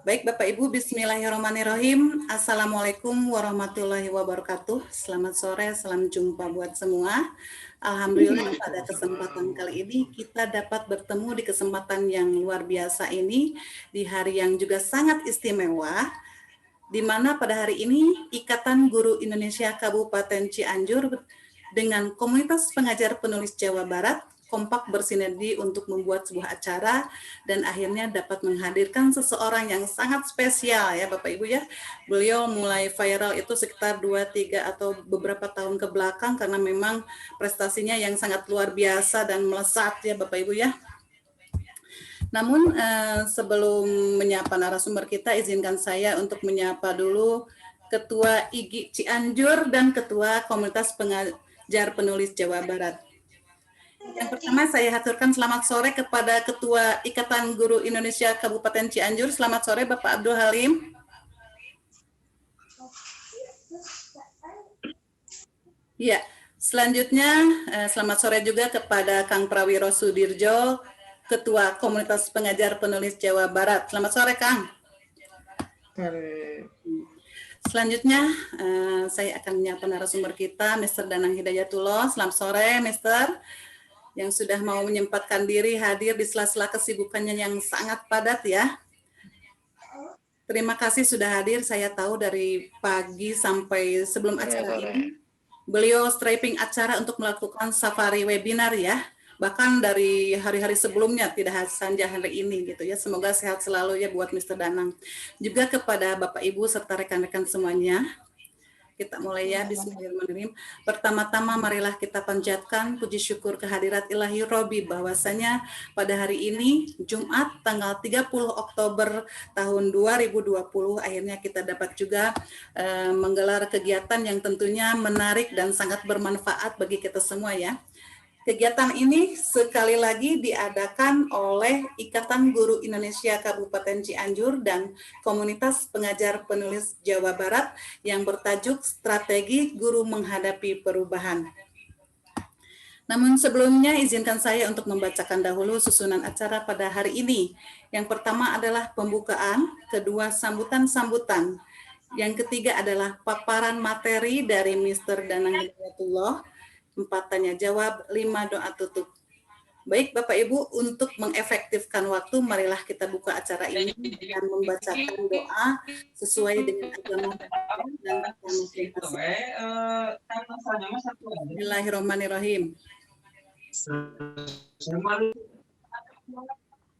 Baik Bapak Ibu, bismillahirrahmanirrahim. Assalamualaikum warahmatullahi wabarakatuh. Selamat sore, salam jumpa buat semua. Alhamdulillah pada kesempatan kali ini kita dapat bertemu di kesempatan yang luar biasa ini, di hari yang juga sangat istimewa, di mana pada hari ini Ikatan Guru Indonesia Kabupaten Cianjur dengan komunitas pengajar penulis Jawa Barat kompak bersinergi untuk membuat sebuah acara dan akhirnya dapat menghadirkan seseorang yang sangat spesial ya Bapak Ibu ya. Beliau mulai viral itu sekitar 2-3 atau beberapa tahun ke belakang karena memang prestasinya yang sangat luar biasa dan melesat ya Bapak Ibu ya. Namun sebelum menyapa narasumber kita, izinkan saya untuk menyapa dulu Ketua IGI Cianjur dan Ketua Komunitas Pengajar Penulis Jawa Barat. Yang pertama saya haturkan selamat sore kepada Ketua Ikatan Guru Indonesia Kabupaten Cianjur. Selamat sore Bapak Abdul Halim. Ya, selanjutnya selamat sore juga kepada Kang Prawiro Sudirjo, Ketua Komunitas Pengajar Penulis Jawa Barat. Selamat sore Kang. Selanjutnya saya akan menyapa narasumber kita, Mr. Danang Hidayatullah. Selamat sore Mr. Yang sudah mau menyempatkan diri hadir di sela-sela kesibukannya yang sangat padat ya. Terima kasih sudah hadir, saya tahu dari pagi sampai sebelum acara ini, beliau striping acara untuk melakukan safari webinar ya. Bahkan dari hari-hari sebelumnya, tidak saja hari ini gitu ya. Semoga sehat selalu ya buat Mr. Danang. Juga kepada Bapak Ibu serta rekan-rekan semuanya. Kita mulai ya, bismillahirrahmanirrahim. Pertama-tama marilah kita panjatkan puji syukur kehadirat ilahi Robi bahwasanya pada hari ini Jumat tanggal 30 Oktober tahun 2020 akhirnya kita dapat juga menggelar kegiatan yang tentunya menarik dan sangat bermanfaat bagi kita semua ya. Kegiatan ini sekali lagi diadakan oleh Ikatan Guru Indonesia Kabupaten Cianjur dan Komunitas Pengajar Penulis Jawa Barat yang bertajuk Strategi Guru Menghadapi Perubahan. Namun sebelumnya izinkan saya untuk membacakan dahulu susunan acara pada hari ini. Yang pertama adalah pembukaan, kedua sambutan-sambutan, yang ketiga adalah paparan materi dari Mr. Danang Hidayatullah, 4 tanya jawab, 5 doa tutup. Baik Bapak Ibu, untuk mengefektifkan waktu, marilah kita buka acara ini dengan membacakan doa sesuai dengan agama dan masing-masing. Bismillahirrahmanirrahim.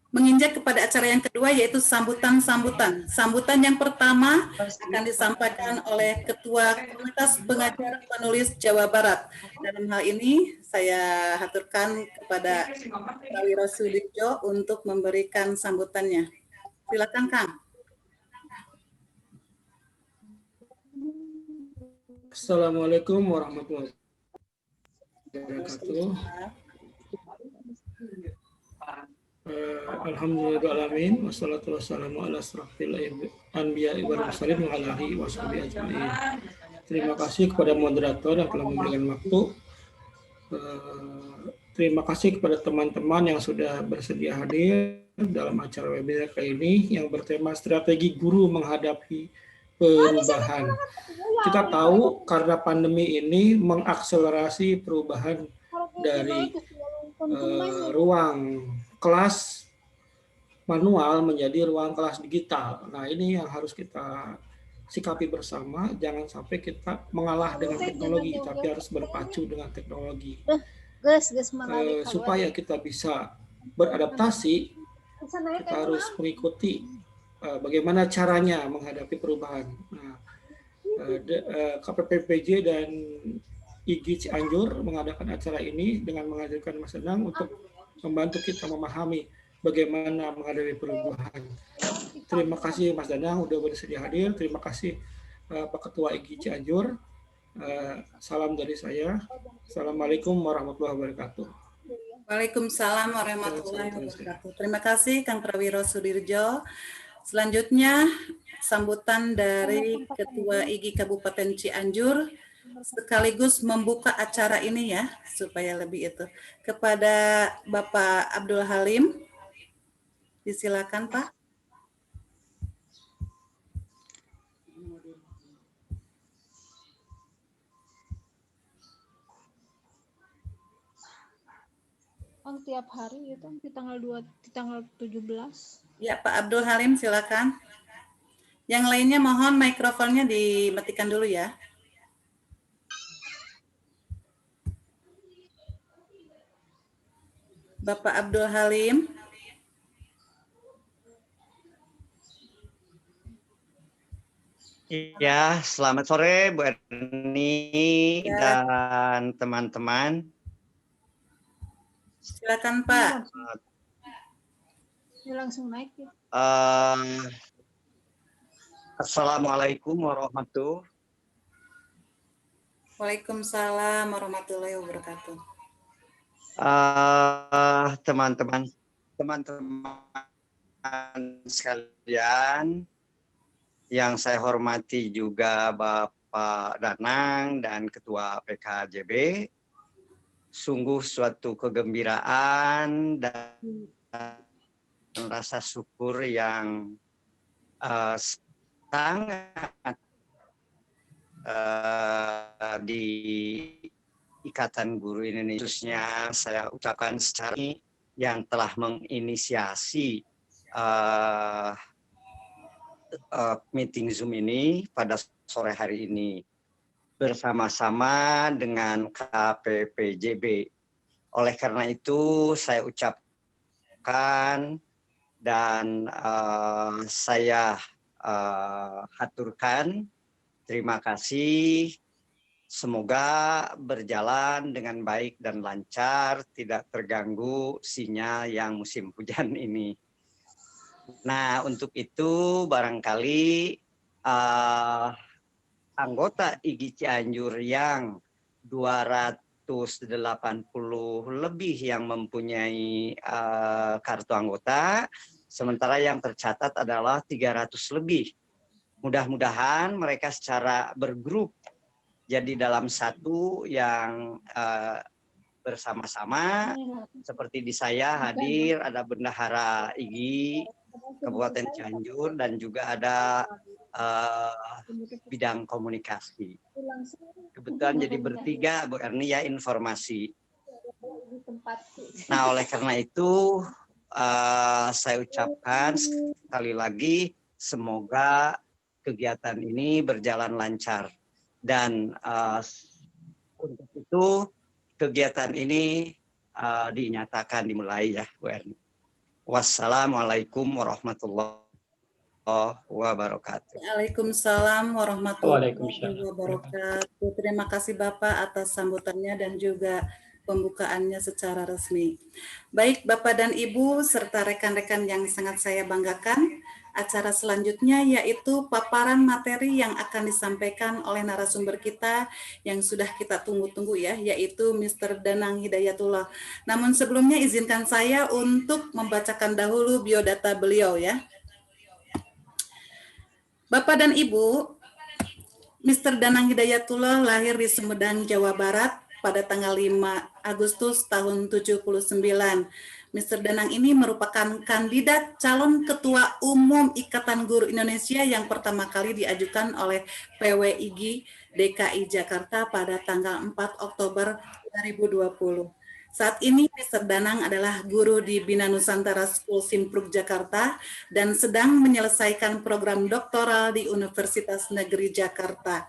Menginjak kepada acara yang kedua yaitu sambutan-sambutan. Sambutan yang pertama akan disampaikan oleh Ketua Komunitas Pengajar Penulis Jawa Barat. Dalam hal ini saya haturkan kepada Prawiro Sudirjo untuk memberikan sambutannya. Silakan Kang. Assalamualaikum warahmatullahi wabarakatuh. Alhamdulillahirrahmanirrahim. Wassalatu wassalamu ala asrafil anbiya'i wal mursalin wa ala alihi washabihi ajma'in. Terima kasih kepada moderator yang telah memberikan waktu. Terima kasih kepada teman-teman yang sudah bersedia hadir dalam acara webinar kali ini yang bertema strategi guru menghadapi perubahan. Kita tahu karena pandemi ini mengakselerasi perubahan dari ruang kelas manual menjadi ruang kelas digital. Nah, ini yang harus kita sikapi bersama. Jangan sampai kita mengalah dengan teknologi, tapi harus berpacu dengan teknologi. Supaya kita bisa beradaptasi, kita harus mengikuti bagaimana caranya menghadapi perubahan. Nah, KPPPJ dan IGI Cianjur mengadakan acara ini dengan menghadirkan Mas Danang untuk membantu kita memahami bagaimana menghadapi perubahan. Terima kasih Mas Danang sudah bersedia hadir. Terima kasih Pak Ketua IGI Cianjur. Salam dari saya. Assalamualaikum warahmatullahi wabarakatuh. Waalaikumsalam warahmatullahi wabarakatuh. Terima kasih Kang Prawiro Sudirjo. Selanjutnya sambutan dari Ketua IGI Kabupaten Cianjur sekaligus membuka acara ini ya, supaya lebih itu. Kepada Bapak Abdul Halim, Disilakan, Pak. Tiap hari itu di tanggal 17. Ya, Pak Abdul Halim, silakan. Yang lainnya mohon mikrofonnya dimatikan dulu ya. Bapak Abdul Halim. Ya, selamat sore Bu Erni dan teman-teman. Silakan Pak. Ini langsung naik ya. Assalamualaikum warahmatullahi wabarakatuh. Waalaikumsalam warahmatullahi wabarakatuh. Teman-teman sekalian, yang saya hormati juga Bapak Danang dan Ketua PKJB, sungguh suatu kegembiraan dan rasa syukur yang sangat di Ikatan Guru Indonesia, khususnya saya ucapkan secara ini yang telah menginisiasi meeting Zoom ini pada sore hari ini bersama-sama dengan KPPJB. Oleh karena itu saya ucapkan dan saya haturkan terima kasih. Semoga berjalan dengan baik dan lancar, tidak terganggu sinyal yang musim hujan ini. Nah, untuk itu barangkali anggota IGI Cianjur yang 280 lebih yang mempunyai kartu anggota, sementara yang tercatat adalah 300 lebih. Mudah-mudahan mereka secara bergrup, jadi dalam satu yang bersama-sama, seperti di saya hadir ada Bendahara IGI Kabupaten Cianjur dan juga ada bidang komunikasi. Kebetulan jadi bertiga Bu Erni ya informasi. Nah, oleh karena itu saya ucapkan sekali lagi semoga kegiatan ini berjalan lancar. Dan untuk itu kegiatan ini dinyatakan dimulai ya Bu Erni. Wassalamualaikum warahmatullahi wabarakatuh. Waalaikumsalam warahmatullahi wabarakatuh. Terima kasih Bapak atas sambutannya dan juga pembukaannya secara resmi. Baik Bapak dan Ibu serta rekan-rekan yang sangat saya banggakan, acara selanjutnya yaitu paparan materi yang akan disampaikan oleh narasumber kita yang sudah kita tunggu-tunggu ya, yaitu Mr. Danang Hidayatullah. Namun sebelumnya izinkan saya untuk membacakan dahulu biodata beliau ya. Bapak dan Ibu, Mr. Danang Hidayatullah lahir di Sumedang, Jawa Barat pada tanggal 5 Agustus tahun 79. Mr. Danang ini merupakan kandidat calon Ketua Umum Ikatan Guru Indonesia yang pertama kali diajukan oleh PWIGI DKI Jakarta pada tanggal 4 Oktober 2020. Saat ini Mr. Danang adalah guru di Bina Nusantara School Simpruk Jakarta dan sedang menyelesaikan program doktoral di Universitas Negeri Jakarta.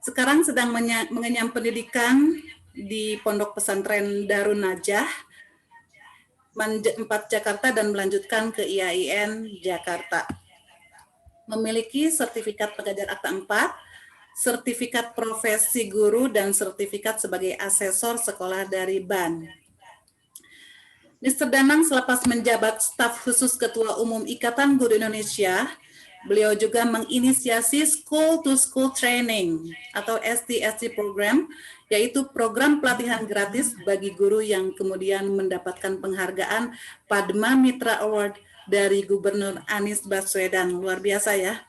Sekarang sedang mengenyam pendidikan di Pondok Pesantren Darun Najah 4 Jakarta dan melanjutkan ke IAIN Jakarta. Memiliki sertifikat pengajar akta 4, sertifikat profesi guru, dan sertifikat sebagai asesor sekolah dari BAN. Mr. Danang selepas menjabat staf khusus Ketua Umum Ikatan Guru Indonesia, beliau juga menginisiasi School to School Training atau STST program, yaitu program pelatihan gratis bagi guru yang kemudian mendapatkan penghargaan Padma Mitra Award dari Gubernur Anies Baswedan. Luar biasa ya.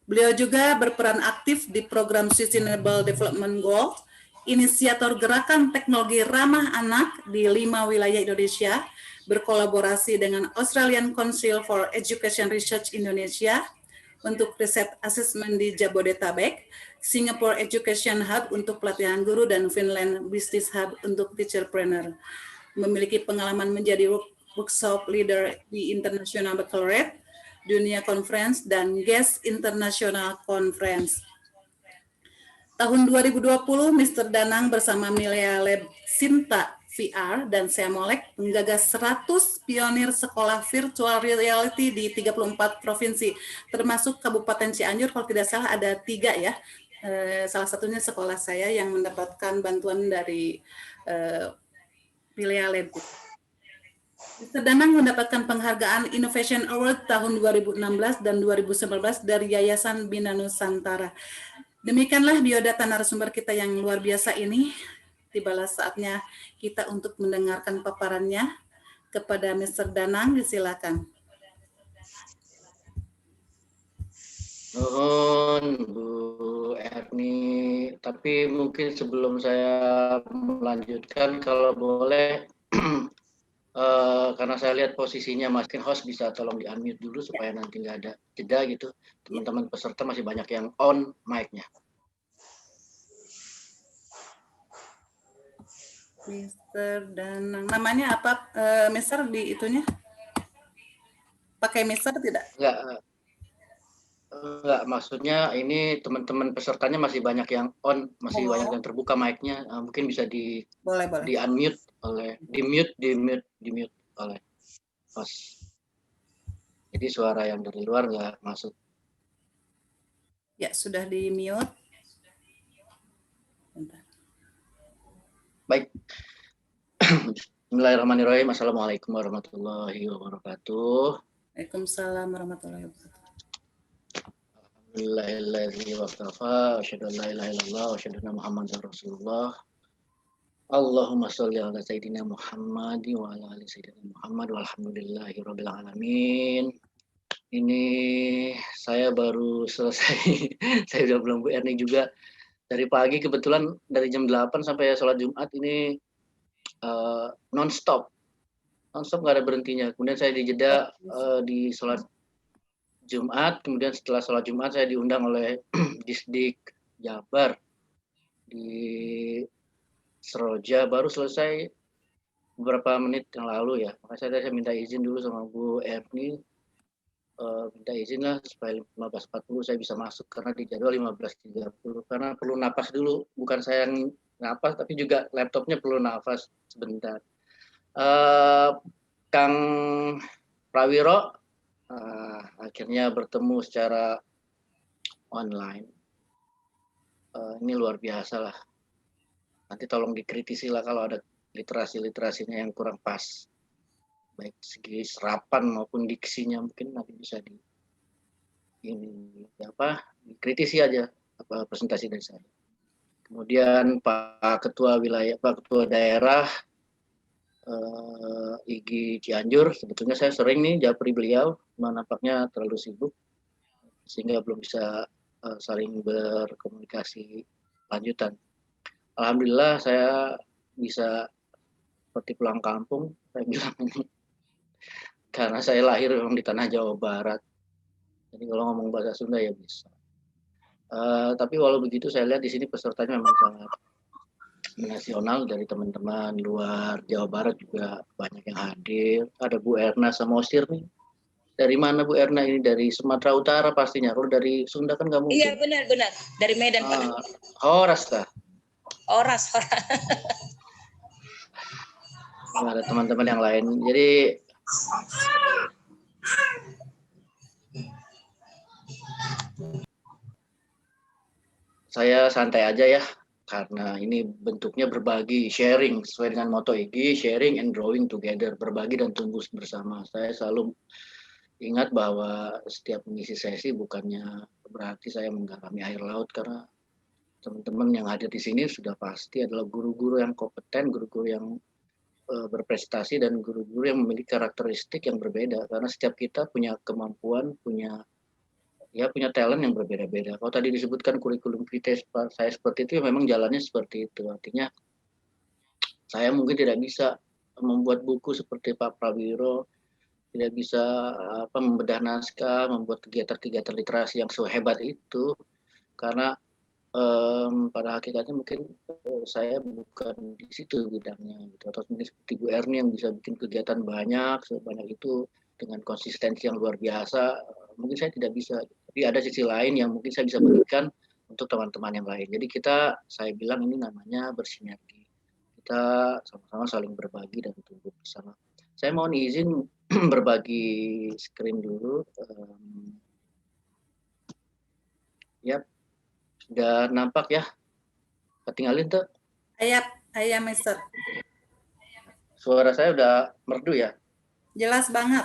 Beliau juga berperan aktif di program Sustainable Development Goals, inisiator gerakan teknologi ramah anak di 5 wilayah Indonesia, berkolaborasi dengan Australian Council for Education Research Indonesia untuk riset asesmen di Jabodetabek, Singapore Education Hub untuk pelatihan guru, dan Finland Business Hub untuk teacherpreneur. Memiliki pengalaman menjadi workshop leader di International Baccalaureate, Dunia Conference, dan Guest International Conference. Tahun 2020, Mr. Danang bersama Milea Lab Sinta VR dan Seamolek menggagas 100 pionir sekolah virtual reality di 34 provinsi, termasuk Kabupaten Cianjur. Kalau tidak salah ada 3 ya. Salah satunya sekolah saya yang mendapatkan bantuan dari Milea Lab. Mr. Danang mendapatkan penghargaan Innovation Award tahun 2016 dan 2019 dari Yayasan Bina Nusantara. Demikianlah biodata narasumber kita yang luar biasa ini. Tibalah saatnya kita untuk mendengarkan paparannya. Kepada Mr. Danang, disilakan. Nuhun Bu Erni, tapi mungkin sebelum saya melanjutkan, kalau boleh, karena saya lihat posisinya mungkin host bisa tolong di-unmute dulu supaya nanti nggak ada jeda gitu. Teman-teman peserta masih banyak yang on mic-nya. Mr. Danang, namanya apa, Mr. di itunya? Pakai Mr. tidak? Enggak, maksudnya ini teman-teman pesertanya masih banyak yang on, masih banyak yang terbuka mic-nya, mungkin bisa di unmute oleh di mute oleh host. Jadi suara yang dari luar nggak masuk. Ya, sudah di mute. Bentar. Baik. Bismillahirrahmanirrahim. Assalamualaikum warahmatullahi wabarakatuh. Waalaikumsalam warahmatullahi wabarakatuh. Alhamdulillahilladzi waqtafa, asyhadu an la ilaha illallah, wa asyhadu anna Muhammadar Rasulullah. Allahumma sholli ala sayyidina Muhammad wa ala ali sayyidina Muhammad walhamdulillahi rabbil alamin. Ini saya baru selesai, saya udah belum Bu Erni juga. Dari pagi kebetulan dari jam 8 sampai sholat Jumat ini non-stop nggak ada berhentinya. Kemudian saya dijeda di sholat Jumat, kemudian setelah sholat Jumat saya diundang oleh Disdik Jabar di Seroja, baru selesai beberapa menit yang lalu ya. Makanya saya minta izin dulu sama Bu Erni, minta izin lah supaya 15.40 saya bisa masuk karena di jadwal 15.30, karena perlu napas dulu, bukan saya yang napas tapi juga laptopnya perlu nafas sebentar. Kang Prawiro akhirnya bertemu secara online. Ini luar biasa lah. Nanti tolong dikritisi lah kalau ada literasinya yang kurang pas, baik segi serapan maupun diksinya, mungkin nanti bisa dikritisi aja presentasi dari saya. Kemudian Pak Ketua Wilayah, Pak Ketua Daerah IGI Cianjur, sebetulnya saya sering nih japri beliau, nampaknya terlalu sibuk sehingga belum bisa saling berkomunikasi lanjutan. Alhamdulillah saya bisa seperti pulang kampung, saya bilang ini, karena saya lahir memang di tanah Jawa Barat. Jadi kalau ngomong bahasa Sunda ya bisa. Tapi walau begitu saya lihat di sini pesertanya memang sangat nasional, dari teman-teman luar Jawa Barat juga banyak yang hadir. Ada Bu Erna sama Osir nih. Dari mana Bu Erna ini? Dari Sumatera Utara pastinya. Kalau dari Sunda kan nggak mungkin. Iya benar. Dari Medan Pak. Horas kah? Horas. Ada teman-teman yang lain. Jadi saya santai aja ya, karena ini bentuknya berbagi, sharing sesuai dengan moto IGI, sharing and growing together, berbagi dan tumbuh bersama. Saya selalu ingat bahwa setiap mengisi sesi bukannya berarti saya menggarami air laut, karena teman-teman yang hadir di sini sudah pasti adalah guru-guru yang kompeten, guru-guru yang berprestasi, dan guru-guru yang memiliki karakteristik yang berbeda, karena setiap kita punya kemampuan, punya talent yang berbeda-beda. Kalau tadi disebutkan kurikulum kita saya seperti itu, ya memang jalannya seperti itu. Artinya saya mungkin tidak bisa membuat buku seperti Pak Prawiro, tidak bisa membedah naskah, membuat kegiatan-kegiatan literasi yang sehebat itu, karena pada hakikatnya mungkin saya bukan di situ bidangnya, gitu. Atau mungkin seperti Bu Erni yang bisa bikin kegiatan banyak sebanyak itu dengan konsistensi yang luar biasa, mungkin saya tidak bisa. Tapi ada sisi lain yang mungkin saya bisa berikan untuk teman-teman yang lain. Jadi saya bilang ini namanya bersinergi. Kita sama-sama saling berbagi dan tumbuh bersama. Saya mohon izin berbagi screen dulu. Ya, sudah nampak ya? Ketinggalin tuh. Ayah, Mister. Suara saya udah merdu ya? Jelas banget.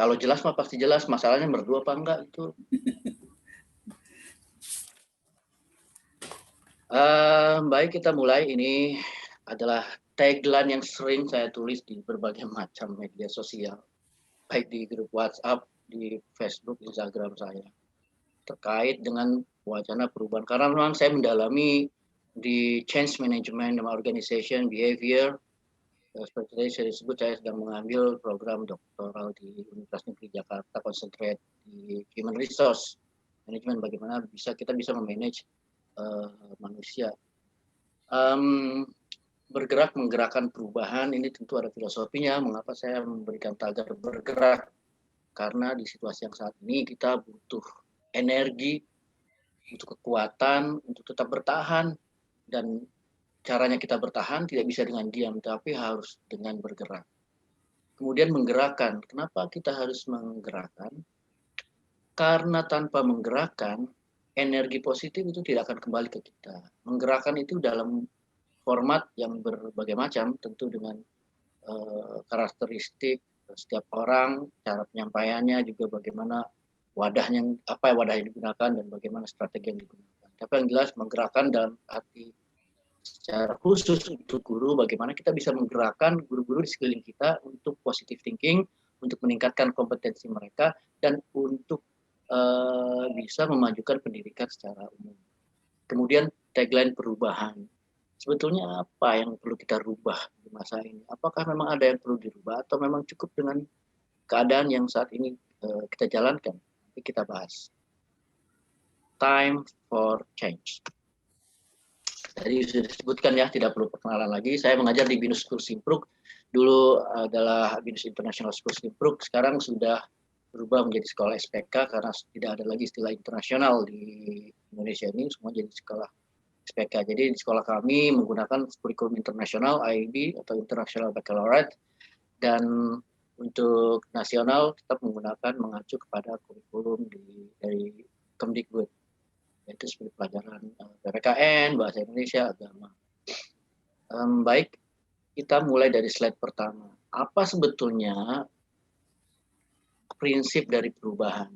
Kalau jelas mah pasti jelas. Masalahnya merdu apa enggak itu. Baik, kita mulai. Ini adalah tagline yang sering saya tulis di berbagai macam media sosial, baik di grup WhatsApp, di Facebook, Instagram saya, terkait dengan wacana perubahan. Karena memang saya mendalami di change management dan organization behavior. Seperti tadi saya disebut, saya sedang mengambil program doktoral di Universitas Negeri Jakarta, concentrate di human resource management, bagaimana kita bisa memanage manusia. Bergerak menggerakkan perubahan, ini tentu ada filosofinya. Mengapa saya memberikan tagar bergerak? Karena di situasi yang saat ini kita butuh energi, butuh kekuatan untuk tetap bertahan, dan caranya kita bertahan tidak bisa dengan diam, tapi harus dengan bergerak. Kemudian menggerakkan. Kenapa kita harus menggerakkan? Karena tanpa menggerakkan, energi positif itu tidak akan kembali ke kita. Menggerakkan itu dalam format yang berbagai macam, tentu dengan karakteristik setiap orang, cara penyampaiannya, juga bagaimana wadahnya, apa wadah yang digunakan, dan bagaimana strategi yang digunakan. Tapi yang jelas menggerakkan dalam arti secara khusus untuk guru, bagaimana kita bisa menggerakkan guru-guru di sekeliling kita untuk positive thinking, untuk meningkatkan kompetensi mereka, dan untuk bisa memajukan pendidikan secara umum. Kemudian tagline perubahan. Sebetulnya apa yang perlu kita rubah di masa ini? Apakah memang ada yang perlu dirubah atau memang cukup dengan keadaan yang saat ini kita jalankan? Nanti kita bahas. Time for change. Tadi sudah disebutkan ya, tidak perlu perkenalan lagi. Saya mengajar di BINUS School Simpruk. Dulu adalah BINUS International School Simpruk, sekarang sudah berubah menjadi sekolah SPK karena tidak ada lagi istilah internasional di Indonesia ini, semua jadi sekolah SPK. Jadi di sekolah kami menggunakan kurikulum internasional IB atau International Baccalaureate, dan untuk nasional tetap mengacu kepada kurikulum dari Kemdikbud, yaitu seperti pelajaran PPKN, bahasa Indonesia, agama. Baik, kita mulai dari slide pertama. Apa sebetulnya prinsip dari perubahan?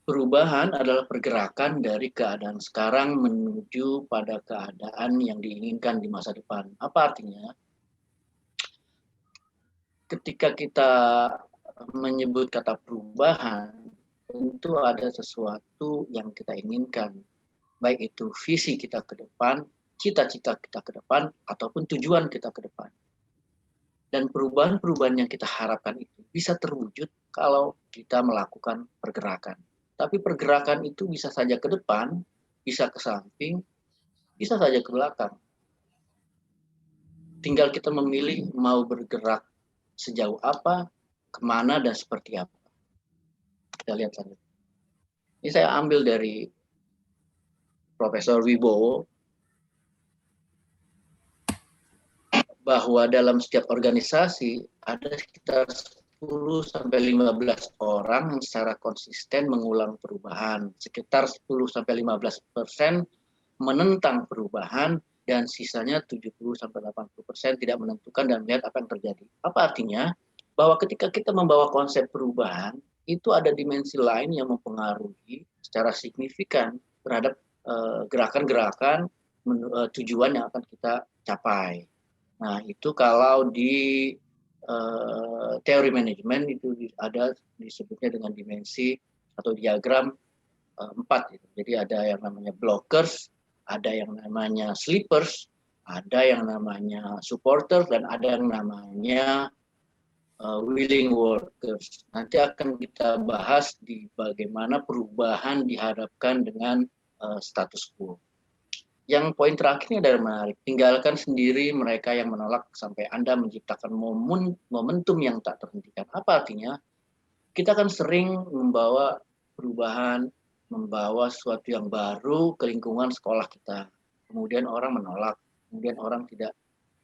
Perubahan adalah pergerakan dari keadaan sekarang menuju pada keadaan yang diinginkan di masa depan. Apa artinya? Ketika kita menyebut kata perubahan, tentu ada sesuatu yang kita inginkan. Baik itu visi kita ke depan, cita-cita kita ke depan, ataupun tujuan kita ke depan. Dan perubahan-perubahan yang kita harapkan itu bisa terwujud kalau kita melakukan pergerakan. Tapi pergerakan itu bisa saja ke depan, bisa ke samping, bisa saja ke belakang. Tinggal kita memilih mau bergerak sejauh apa, kemana, dan seperti apa. Kita lihat saja. Ini saya ambil dari Profesor Wibowo, bahwa dalam setiap organisasi ada sekitar 10-15 orang yang secara konsisten mengulang perubahan. Sekitar 10-15% menentang perubahan, dan sisanya 70-80% tidak menentukan dan melihat apa yang terjadi. Apa artinya? Bahwa ketika kita membawa konsep perubahan, itu ada dimensi lain yang mempengaruhi secara signifikan terhadap gerakan-gerakan tujuan yang akan kita capai. Nah, itu kalau di teori manajemen itu ada disebutnya dengan dimensi atau diagram 4. Gitu. Jadi ada yang namanya blockers, ada yang namanya sleepers, Ada yang namanya supporter dan ada yang namanya willing workers. Nanti akan kita bahas di bagaimana perubahan dihadapkan dengan status quo. Yang poin terakhirnya adalah menarik. Tinggalkan sendiri mereka yang menolak sampai Anda menciptakan momentum yang tak terhentikan. Apa artinya? Kita kan sering membawa perubahan, membawa sesuatu yang baru ke lingkungan sekolah kita. Kemudian orang menolak, kemudian orang tidak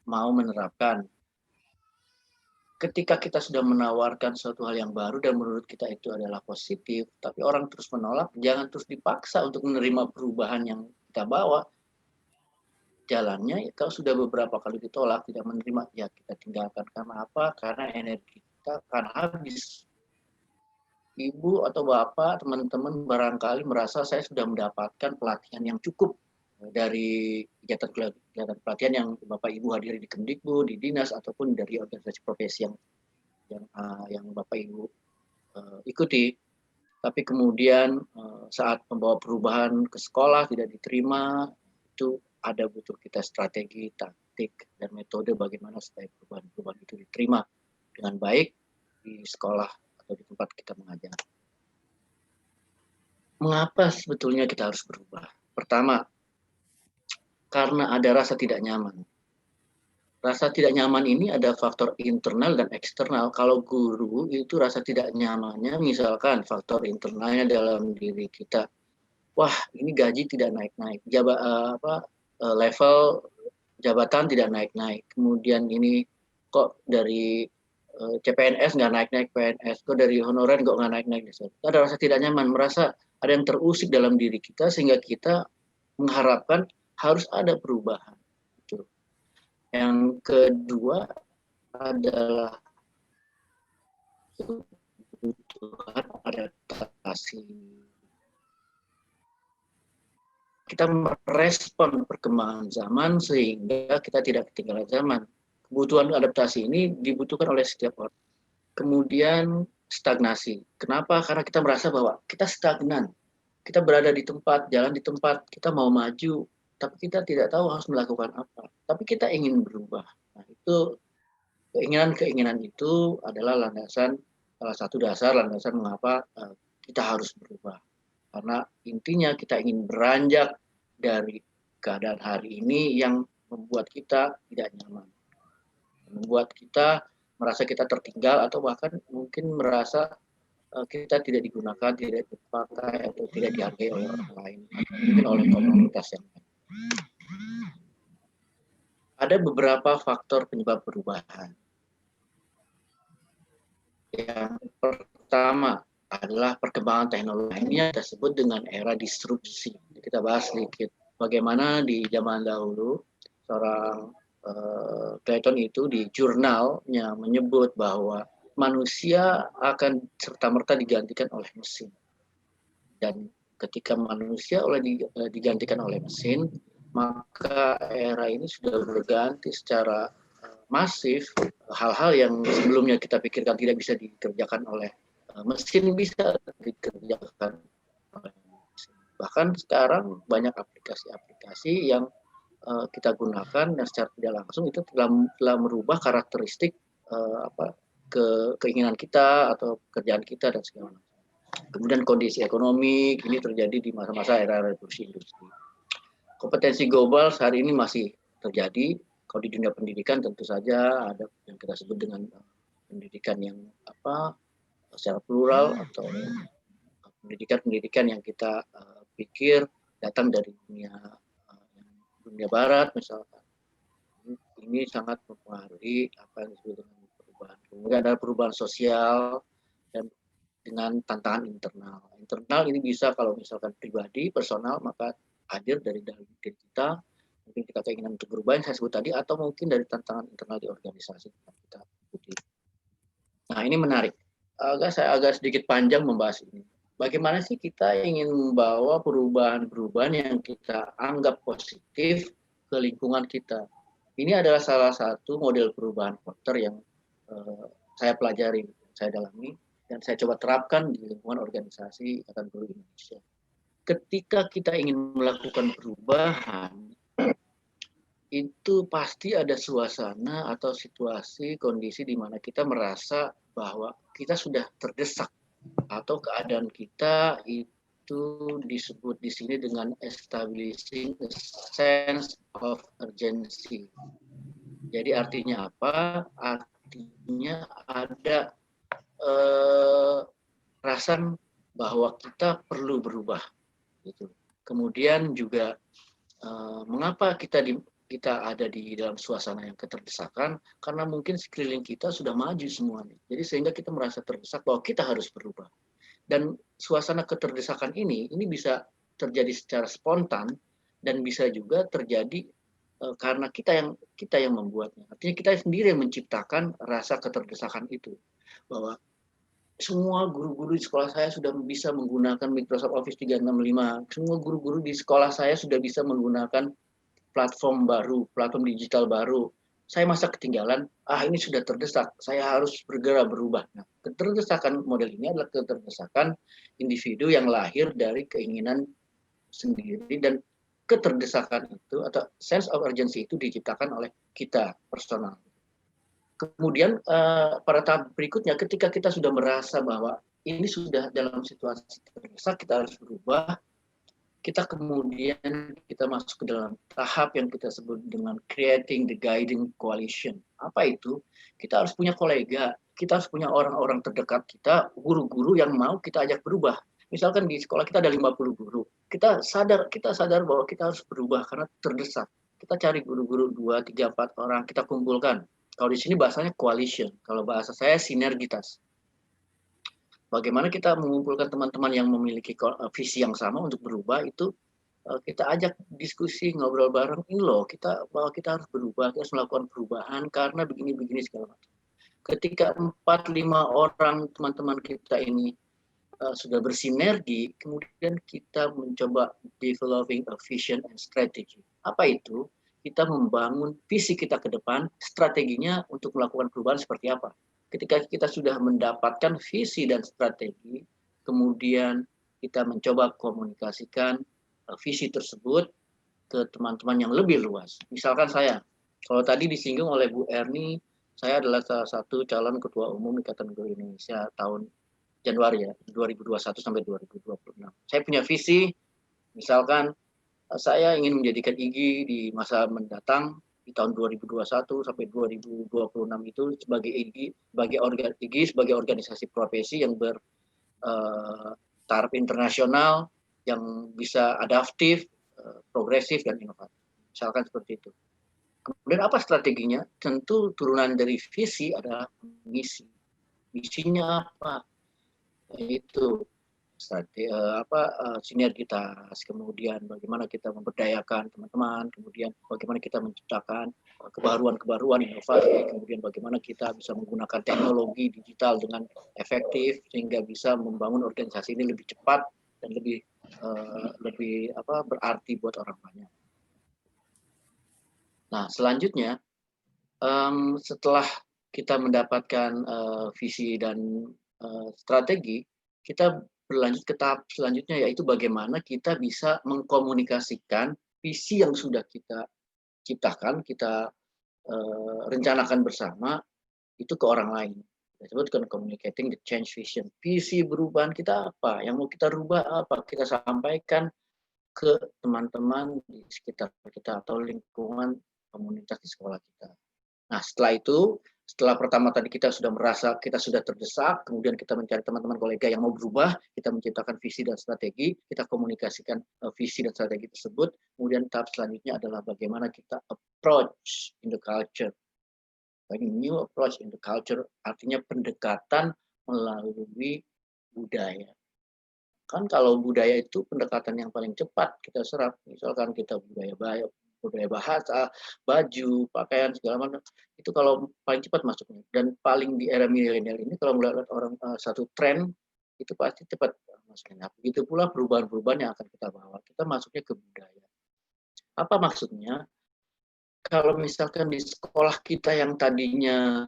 mau menerapkan. Ketika kita sudah menawarkan suatu hal yang baru dan menurut kita itu adalah positif, tapi orang terus menolak, jangan terus dipaksa untuk menerima perubahan yang kita bawa. Jalannya, kalau sudah beberapa kali ditolak, tidak menerima, ya kita tinggalkan. Karena apa? Karena energi kita akan habis. Ibu atau bapak, teman-teman barangkali merasa saya sudah mendapatkan pelatihan yang cukup dari kegiatan pelatihan yang bapak ibu hadiri di Kemdikbud, di dinas ataupun dari organisasi profesi yang bapak ibu ikuti. Tapi kemudian saat membawa perubahan ke sekolah tidak diterima, itu ada butuh kita strategi, taktik, dan metode bagaimana supaya perubahan itu diterima dengan baik di sekolah atau di tempat kita mengajar. Mengapa sebetulnya kita harus berubah? Pertama, karena ada rasa tidak nyaman. Rasa tidak nyaman ini ada faktor internal dan eksternal. Kalau guru itu rasa tidak nyamannya, misalkan faktor internalnya dalam diri kita. Wah, ini gaji tidak naik-naik. Level jabatan tidak naik-naik. Kemudian ini kok dari CPNS nggak naik-naik PNS, kok dari honorer kok nggak naik-naik. Ada rasa tidak nyaman, merasa ada yang terusik dalam diri kita sehingga kita mengharapkan harus ada perubahan. Gitu. Yang kedua adalah kebutuhan adaptasi. Kita merespon perkembangan zaman sehingga kita tidak ketinggalan zaman. Kebutuhan adaptasi ini dibutuhkan oleh setiap orang. Kemudian stagnasi. Kenapa? Karena kita merasa bahwa kita stagnan. Kita berada di tempat, jalan di tempat, kita mau maju, tapi kita tidak tahu harus melakukan apa. Tapi kita ingin berubah. Nah, itu keinginan itu adalah salah satu dasar landasan mengapa kita harus berubah. Karena intinya kita ingin beranjak dari keadaan hari ini yang membuat kita tidak nyaman. Membuat kita merasa kita tertinggal atau bahkan mungkin merasa kita tidak digunakan, tidak dipakai atau tidak dihargai oleh orang lain, mungkin oleh komunitas yang lain. Ada beberapa faktor penyebab perubahan. Yang pertama adalah perkembangan teknologi. Ini kita sebut dengan era disrupsi. Kita bahas sedikit bagaimana di zaman dahulu seorang Clayton itu di jurnalnya menyebut bahwa manusia akan serta-merta digantikan oleh mesin. Dan ketika manusia digantikan oleh mesin, maka era ini sudah berganti secara masif. Hal-hal yang sebelumnya kita pikirkan tidak bisa dikerjakan oleh mesin bisa dikerjakan oleh mesin. Bahkan sekarang banyak aplikasi-aplikasi yang kita gunakan dan secara tidak langsung itu telah merubah karakteristik keinginan kita atau pekerjaan kita dan segala macam. Kemudian kondisi ekonomi ini terjadi di masa-masa era revolusi industri. Kompetensi global hari ini masih terjadi. Kalau di dunia pendidikan tentu saja ada yang kita sebut dengan pendidikan yang secara plural atau pendidikan yang kita pikir datang dari dunia barat misalkan. Ini sangat mempengaruhi apa yang disebut dengan perubahan. Kemudian ada perubahan sosial dan dengan tantangan internal. Internal ini bisa kalau misalkan pribadi, personal, maka hadir dari dalam diri kita. Mungkin kita keinginan untuk berubah yang saya sebut tadi, atau mungkin dari tantangan internal di organisasi yang kita ikuti. Nah, ini menarik. Saya agak sedikit panjang membahas ini. Bagaimana sih kita ingin membawa perubahan-perubahan yang kita anggap positif ke lingkungan kita? Ini adalah salah satu model perubahan faktor yang saya pelajari, saya dalami, dan saya coba terapkan di lingkungan organisasi Ikatan Guru Indonesia. Ketika kita ingin melakukan perubahan, itu pasti ada suasana atau situasi, kondisi di mana kita merasa bahwa kita sudah terdesak atau keadaan kita itu disebut di sini dengan establishing a sense of urgency. Jadi artinya apa? Artinya ada rasa bahwa kita perlu berubah, gitu. Kemudian juga mengapa kita ada di dalam suasana yang keterdesakan, karena mungkin sekeliling kita sudah maju semuanya. Jadi sehingga kita merasa terdesak bahwa kita harus berubah. Dan suasana keterdesakan ini bisa terjadi secara spontan dan bisa juga terjadi karena kita yang membuatnya. Artinya kita sendiri yang menciptakan rasa keterdesakan itu. Bahwa semua guru-guru di sekolah saya sudah bisa menggunakan Microsoft Office 365. Semua guru-guru di sekolah saya sudah bisa menggunakan platform baru, platform digital baru. Saya masa ketinggalan, ini sudah terdesak, saya harus bergerak berubah. Nah, keterdesakan model ini adalah keterdesakan individu yang lahir dari keinginan sendiri, dan keterdesakan itu atau sense of urgency itu diciptakan oleh kita personal. Kemudian pada tahap berikutnya ketika kita sudah merasa bahwa ini sudah dalam situasi terdesak, kita harus berubah, kita kemudian masuk ke dalam tahap yang kita sebut dengan creating the guiding coalition. Apa itu? Kita harus punya kolega, kita harus punya orang-orang terdekat kita, guru-guru yang mau kita ajak berubah. Misalkan di sekolah kita ada 50 guru, kita sadar bahwa kita harus berubah karena terdesak. Kita cari guru-guru 2, 3, 4 orang, kita kumpulkan. Kalau di sini bahasanya coalition, kalau bahasa saya sinergitas. Bagaimana kita mengumpulkan teman-teman yang memiliki visi yang sama untuk berubah, itu kita ajak diskusi, ngobrol bareng, ini loh bahwa kita harus berubah, kita harus melakukan perubahan karena begini-begini segala macam. Ketika 4-5 orang teman-teman kita ini sudah bersinergi, kemudian kita mencoba developing a vision and strategy. Apa itu? Kita membangun visi kita ke depan, strateginya untuk melakukan perubahan seperti apa. Ketika kita sudah mendapatkan visi dan strategi, kemudian kita mencoba komunikasikan visi tersebut ke teman-teman yang lebih luas. Misalkan saya, kalau tadi disinggung oleh Bu Erni, saya adalah salah satu calon Ketua Umum Ikatan Guru Indonesia tahun Januari 2021 sampai 2026. Saya punya visi, misalkan saya ingin menjadikan IGI di masa mendatang di tahun 2021 sampai 2026 itu sebagai IGI, sebagai organisasi profesi yang bertaraf internasional, yang bisa adaptif, progresif, dan inovatif. Misalkan seperti itu. Kemudian apa strateginya? Tentu turunan dari visi adalah misi. Misinya apa? Yaitu sinergitas, kemudian bagaimana kita memberdayakan teman-teman, kemudian bagaimana kita menciptakan kebaruan-kebaruan inovasi, kemudian bagaimana kita bisa menggunakan teknologi digital dengan efektif sehingga bisa membangun organisasi ini lebih cepat dan lebih berarti buat orang banyak. Nah, selanjutnya setelah kita mendapatkan visi dan strategi, kita berlanjut ke tahap selanjutnya, yaitu bagaimana kita bisa mengkomunikasikan visi yang sudah kita ciptakan, kita rencanakan bersama, itu ke orang lain. Kita sebutkan communicating the change vision. Visi perubahan kita apa? Yang mau kita rubah apa? Kita sampaikan ke teman-teman di sekitar kita atau lingkungan komunitas di sekolah kita. Nah, setelah pertama tadi kita sudah merasa kita sudah terdesak, kemudian kita mencari teman-teman kolega yang mau berubah, kita menciptakan visi dan strategi, kita komunikasikan visi dan strategi tersebut, kemudian tahap selanjutnya adalah bagaimana kita approach in the culture. New approach in the culture artinya pendekatan melalui budaya. Kan kalau budaya itu pendekatan yang paling cepat kita serap, misalkan kita budaya bahasa, baju, pakaian, segala macam, itu kalau paling cepat masuknya. Dan paling di era milenial ini kalau melihat orang satu tren, itu pasti cepat masuknya. Begitu pula perubahan-perubahan yang akan kita bawa. Kita masuknya ke budaya. Apa maksudnya? Kalau misalkan di sekolah kita yang tadinya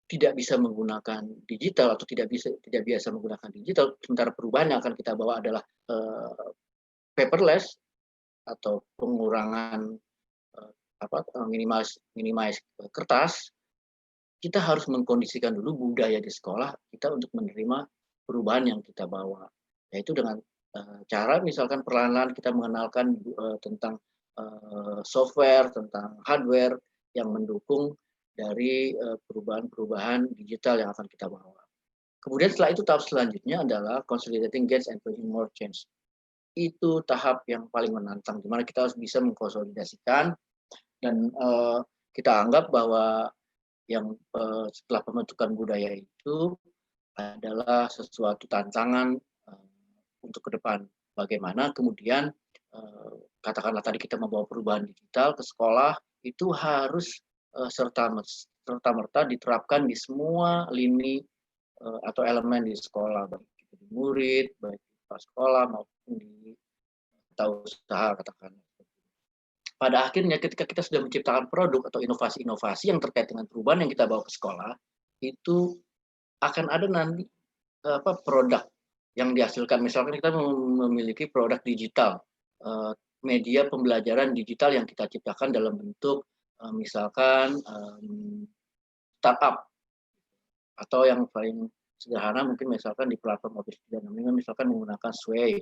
tidak bisa menggunakan digital atau tidak biasa menggunakan digital, sementara perubahan yang akan kita bawa adalah paperless, atau pengurangan minimize kertas, kita harus mengkondisikan dulu budaya di sekolah kita untuk menerima perubahan yang kita bawa, yaitu dengan cara misalkan perlahan-lahan kita mengenalkan tentang software, tentang hardware yang mendukung dari perubahan-perubahan digital yang akan kita bawa. Kemudian setelah itu tahap selanjutnya adalah consolidating gains and bringing more change. Itu tahap yang paling menantang, di mana kita harus bisa mengkonsolidasikan dan kita anggap bahwa yang setelah pembentukan budaya itu adalah sesuatu tantangan untuk ke depan. Bagaimana kemudian katakanlah tadi kita membawa perubahan digital ke sekolah, itu harus serta-merta diterapkan di semua lini atau elemen di sekolah, baik itu di murid, baik di kepala sekolah maupun di usaha katakanlah. Pada akhirnya ketika kita sudah menciptakan produk atau inovasi-inovasi yang terkait dengan perubahan yang kita bawa ke sekolah, itu akan ada nanti produk yang dihasilkan. Misalkan kita memiliki produk digital, media pembelajaran digital yang kita ciptakan dalam bentuk misalkan startup, atau yang paling sederhana mungkin misalkan di platform Office 365 misalkan menggunakan Sway.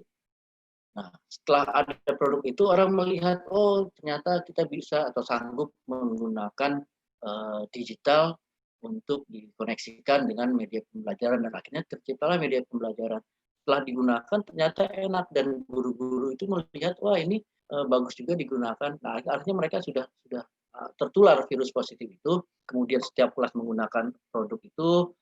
Nah, setelah ada produk itu orang melihat, oh ternyata kita bisa atau sanggup menggunakan digital untuk dikoneksikan dengan media pembelajaran, dan akhirnya terciptalah media pembelajaran. Setelah digunakan ternyata enak dan guru-guru itu melihat, wah ini bagus juga digunakan. Nah, artinya mereka sudah tertular virus positif itu. Kemudian setiap kelas menggunakan produk itu,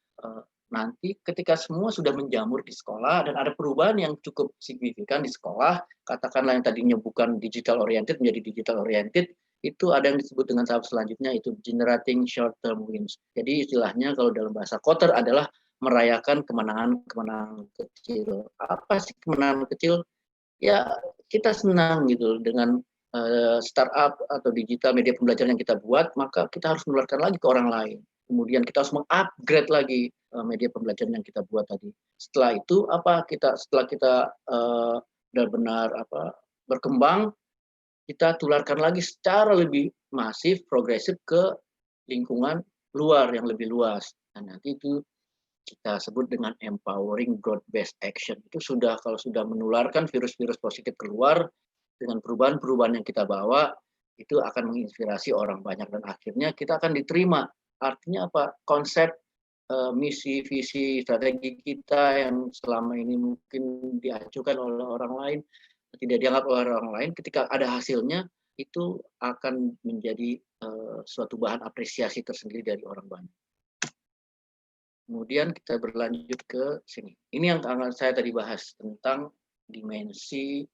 nanti ketika semua sudah menjamur di sekolah dan ada perubahan yang cukup signifikan di sekolah, katakanlah yang tadinya bukan digital oriented menjadi digital oriented, itu ada yang disebut dengan tahap selanjutnya, itu generating short term wins. Jadi istilahnya kalau dalam bahasa Kotter adalah merayakan kemenangan-kemenangan kecil. Apa sih kemenangan kecil? Ya kita senang gitu dengan startup atau digital media pembelajaran yang kita buat, maka kita harus menularkan lagi ke orang lain. Kemudian kita harus mengupgrade lagi media pembelajaran yang kita buat tadi. Setelah itu setelah kita benar-benar berkembang, kita tularkan lagi secara lebih masif, progresif ke lingkungan luar yang lebih luas. Dan nanti itu kita sebut dengan empowering broad-based action. Itu kalau sudah menularkan virus-virus positif keluar dengan perubahan-perubahan yang kita bawa, itu akan menginspirasi orang banyak dan akhirnya kita akan diterima. Artinya apa? Konsep, misi, visi, strategi kita yang selama ini mungkin diajukan oleh orang lain, tidak dianggap oleh orang lain, ketika ada hasilnya, itu akan menjadi suatu bahan apresiasi tersendiri dari orang banyak. Kemudian kita berlanjut ke sini. Ini yang saya tadi bahas tentang dimensi,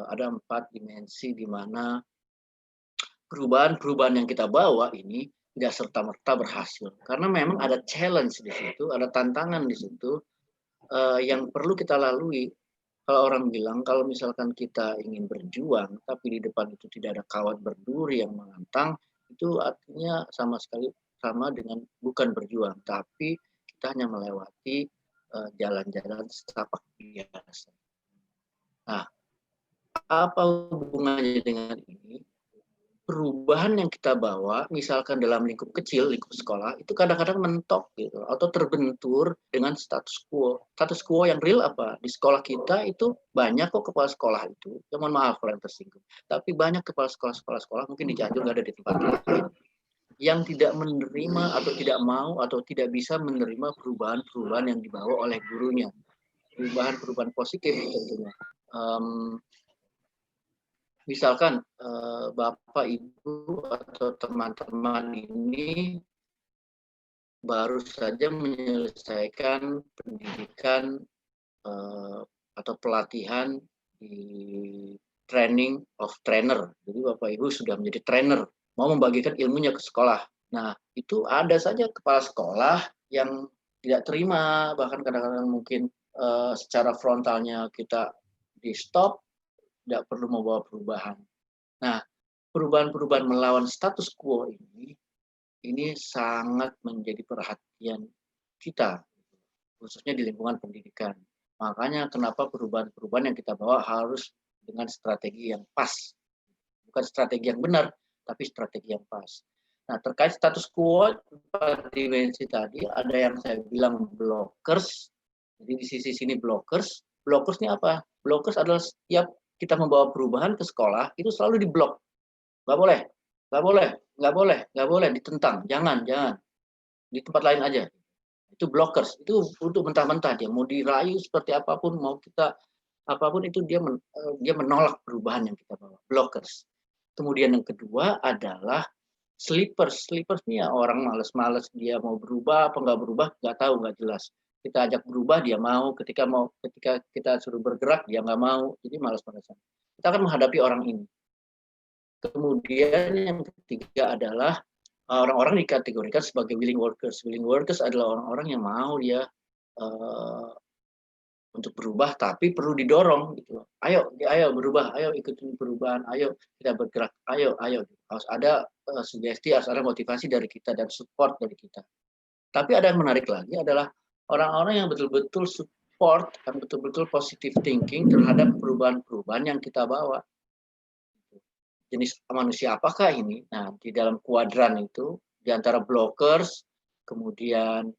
ada 4 dimensi di mana perubahan-perubahan yang kita bawa ini tidak serta-merta berhasil. Karena memang ada challenge di situ, ada tantangan di situ yang perlu kita lalui. Kalau orang bilang, kalau misalkan kita ingin berjuang, tapi di depan itu tidak ada kawat berduri yang mengantang, itu artinya sama sekali sama dengan bukan berjuang, tapi kita hanya melewati jalan-jalan setapak biasa. Nah, apa hubungannya dengan ini? Perubahan yang kita bawa, misalkan dalam lingkup kecil, lingkup sekolah, itu kadang-kadang mentok gitu, atau terbentur dengan status quo. Status quo yang real apa? Di sekolah kita itu banyak kok kepala sekolah itu, ya mohon maaf kalau yang tersinggung, tapi banyak kepala sekolah mungkin di Cianjur, nggak ada di tempat lain, yang tidak menerima atau tidak mau atau tidak bisa menerima perubahan-perubahan yang dibawa oleh gurunya. Perubahan-perubahan positif tentunya. Misalkan Bapak, Ibu, atau teman-teman ini baru saja menyelesaikan pendidikan atau pelatihan di training of trainer. Jadi Bapak, Ibu sudah menjadi trainer, mau membagikan ilmunya ke sekolah. Nah, itu ada saja kepala sekolah yang tidak terima, bahkan kadang-kadang mungkin secara frontalnya kita di stop, tidak perlu membawa perubahan. Nah, perubahan-perubahan melawan status quo ini sangat menjadi perhatian kita, khususnya di lingkungan pendidikan. Makanya kenapa perubahan-perubahan yang kita bawa harus dengan strategi yang pas. Bukan strategi yang benar, tapi strategi yang pas. Nah, terkait status quo 4 dimensi tadi, ada yang saya bilang blockers. Jadi di sisi sini blockers. Blockers ini apa? Blockers adalah setiap kita membawa perubahan ke sekolah, itu selalu diblok. Nggak boleh, nggak boleh, nggak boleh, nggak boleh, ditentang. Jangan. Di tempat lain aja. Itu blockers. Itu untuk mentah-mentah dia. Mau dirayu seperti apapun, mau kita apapun itu dia menolak perubahan yang kita bawa. Blockers. Kemudian yang kedua adalah sleepers. Sleepers ini ya orang males-males, dia mau berubah apa nggak berubah nggak tahu, nggak jelas. Kita ajak berubah dia mau, ketika kita suruh bergerak dia nggak mau, jadi malas-malasan. Kita akan menghadapi orang ini. Kemudian yang ketiga adalah orang-orang dikategorikan sebagai willing workers. Willing workers adalah orang-orang yang mau dia untuk berubah, tapi perlu didorong gitu. Ayo berubah, ayo ikutin perubahan, ayo kita bergerak, ayo. Harus ada sugesti, harus ada motivasi dari kita dan support dari kita. Tapi ada yang menarik lagi adalah orang-orang yang betul-betul support dan betul-betul positive thinking terhadap perubahan-perubahan yang kita bawa. Jenis manusia apakah ini? Nah, di dalam kuadran itu, di antara blockers, kemudian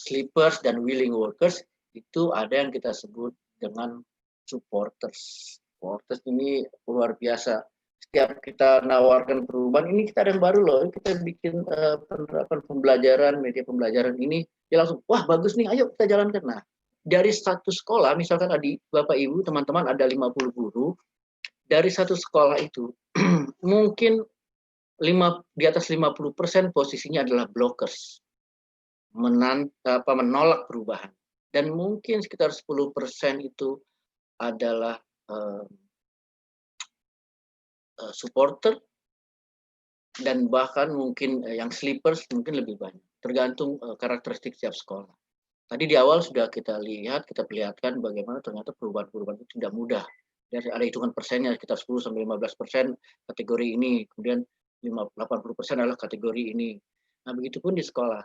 sleepers dan willing workers, itu ada yang kita sebut dengan supporters. Supporters ini luar biasa. Setiap kita nawarkan perubahan, ini kita ada yang baru loh, kita bikin penerapan pembelajaran, media pembelajaran ini, dia langsung, wah bagus nih, ayo kita jalankan. Nah, dari satu sekolah, misalkan adik, Bapak Ibu, teman-teman ada 50 guru, dari satu sekolah itu, mungkin di atas 50% posisinya adalah blockers. Menolak perubahan. Dan mungkin sekitar 10% itu adalah supporter, dan bahkan mungkin yang sleepers mungkin lebih banyak, tergantung karakteristik setiap sekolah. Tadi di awal sudah kita perlihatkan bagaimana ternyata perubahan-perubahan itu tidak mudah. Dari ada hitungan persennya sekitar 10-15% kategori ini, kemudian 80% adalah kategori ini. Nah, begitupun di sekolah.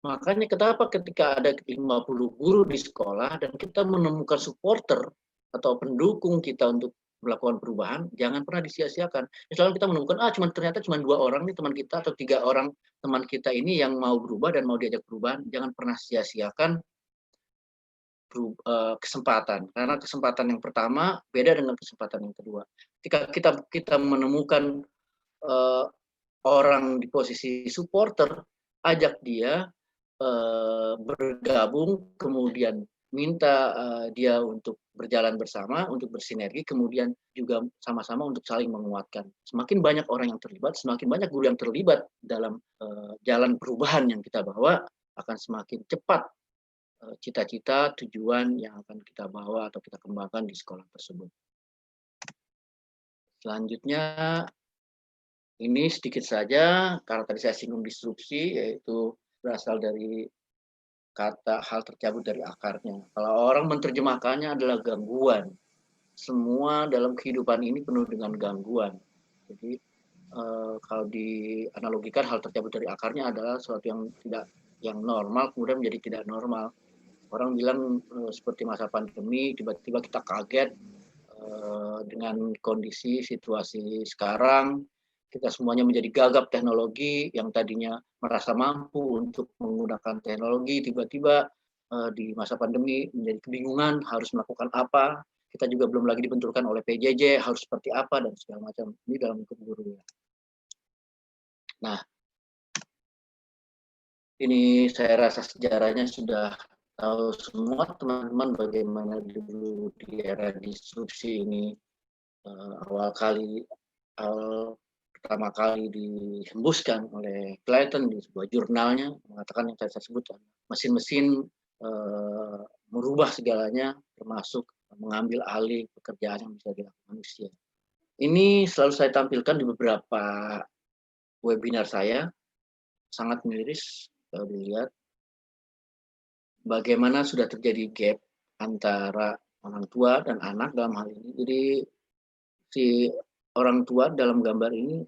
Makanya kenapa ketika ada 50 guru di sekolah dan kita menemukan supporter atau pendukung kita untuk melakukan perubahan, jangan pernah disia-siakan. Misalnya kita menemukan, ternyata cuma 2 orang nih teman kita atau 3 orang teman kita ini yang mau berubah dan mau diajak perubahan, jangan pernah sia-siakan kesempatan. Karena kesempatan yang pertama beda dengan kesempatan yang kedua. Ketika kita menemukan orang di posisi supporter, ajak dia bergabung, kemudian minta dia untuk berjalan bersama, untuk bersinergi, kemudian juga sama-sama untuk saling menguatkan. Semakin banyak orang yang terlibat, semakin banyak guru yang terlibat dalam jalan perubahan yang kita bawa, akan semakin cepat cita-cita, tujuan yang akan kita bawa atau kita kembangkan di sekolah tersebut. Selanjutnya, ini sedikit saja, karena tadi saya singgung disrupsi, yaitu berasal dari kata hal tercabut dari akarnya. Kalau orang menerjemahkannya adalah gangguan. Semua dalam kehidupan ini penuh dengan gangguan. Jadi kalau dianalogikan hal tercabut dari akarnya adalah sesuatu yang normal kemudian menjadi tidak normal. Orang bilang seperti masa pandemi, tiba-tiba kita kaget dengan kondisi situasi sekarang. Kita semuanya menjadi gagap teknologi, yang tadinya merasa mampu untuk menggunakan teknologi, tiba-tiba di masa pandemi menjadi kebingungan harus melakukan apa. Kita juga belum lagi dibenturkan oleh PJJ, harus seperti apa, dan segala macam. Ini dalam lingkup guru. Nah, ini saya rasa sejarahnya sudah tahu semua teman-teman bagaimana dulu di era disrupsi ini pertama kali dihembuskan oleh Clayton di sebuah jurnalnya, mengatakan yang saya sebut, mesin-mesin merubah segalanya, termasuk mengambil alih pekerjaan yang bisa dilakukan manusia. Ini selalu saya tampilkan di beberapa webinar saya, sangat miris kalau dilihat bagaimana sudah terjadi gap antara orang tua dan anak dalam hal ini. Jadi si orang tua dalam gambar ini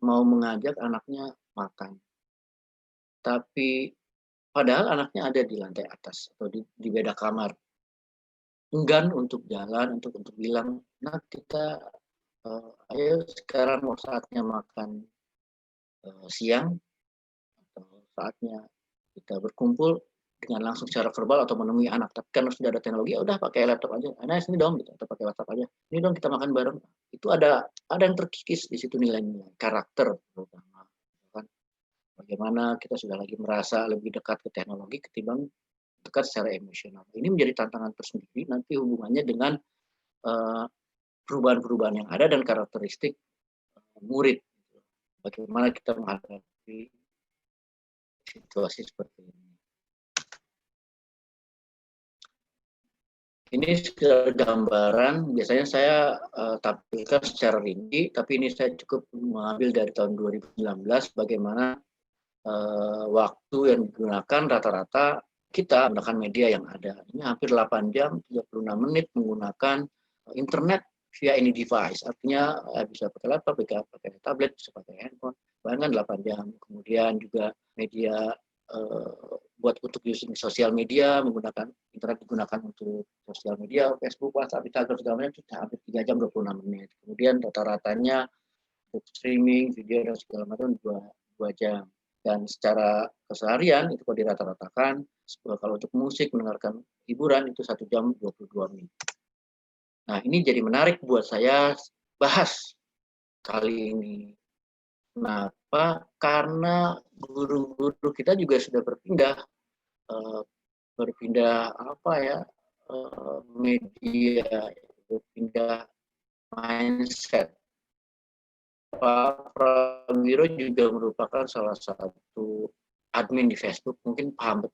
mau mengajak anaknya makan. Tapi padahal anaknya ada di lantai atas atau di beda kamar. enggan untuk jalan, untuk bilang, nah kita ayo sekarang mau saatnya makan siang, atau saatnya kita berkumpul dengan langsung secara verbal atau menemui anak. Tapi kan sudah ada teknologi, ya udah pakai laptop aja. Nah, sini dong gitu, atau pakai WhatsApp aja. Ini dong kita makan bareng. Itu ada yang terkikis di situ nilai-nilai karakter terutama. Kan? Bagaimana kita sudah lagi merasa lebih dekat ke teknologi ketimbang dekat secara emosional. Ini menjadi tantangan tersendiri nanti hubungannya dengan perubahan-perubahan yang ada dan karakteristik murid. Bagaimana kita menghadapi situasi seperti ini. Ini sekedar gambaran, biasanya saya tampilkan secara rinci, tapi ini saya cukup mengambil dari tahun 2019 bagaimana waktu yang digunakan rata-rata kita menggunakan media yang ada. Ini hampir 8 jam, 36 menit menggunakan internet via any device. Artinya bisa pakai laptop, bisa pakai tablet, bisa pakai handphone. Bahkan 8 jam. Kemudian juga media buat untuk using sosial media, menggunakan internet digunakan untuk sosial media, Facebook, WhatsApp, Instagram, segala macam, hampir 3 jam 26 menit. Kemudian rata-ratanya untuk streaming, video, dan segala macam 2 jam. Dan secara keseharian itu kalau dirata-ratakan, kalau untuk musik, mendengarkan hiburan itu 1 jam 22 menit. Nah, ini jadi menarik buat saya bahas kali ini. Kenapa? Karena guru-guru kita juga sudah berpindah media, berpindah mindset. Pak Prawiro juga merupakan salah satu admin di Facebook, mungkin paham.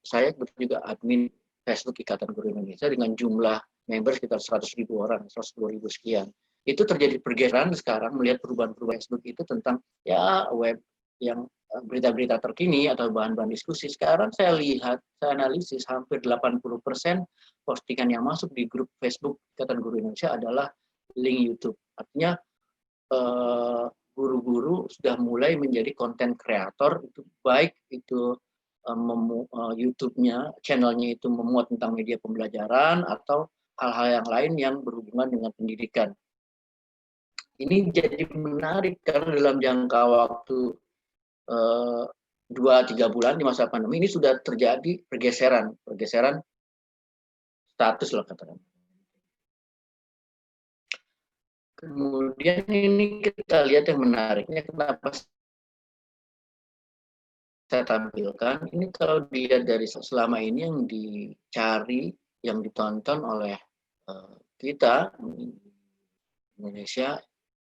Saya juga admin Facebook Ikatan Guru Indonesia dengan jumlah member sekitar 100.000 orang, 110.000 sekian. Itu terjadi pergeseran sekarang melihat perubahan-perubahan Facebook itu tentang ya web yang berita-berita terkini atau bahan-bahan diskusi. Sekarang saya lihat, saya analisis hampir 80% postingan yang masuk di grup Facebook Ikatan Guru Indonesia adalah link YouTube. Artinya guru-guru sudah mulai menjadi konten kreator, itu baik itu YouTube-nya, channelnya itu memuat tentang media pembelajaran atau hal-hal yang lain yang berhubungan dengan pendidikan. Ini jadi menarik karena dalam jangka waktu 2-3 bulan di masa pandemi ini sudah terjadi pergeseran status lah katakan. Kemudian ini kita lihat yang menariknya, kenapa saya tampilkan ini, kalau dilihat dari selama ini yang dicari, yang ditonton oleh kita di Indonesia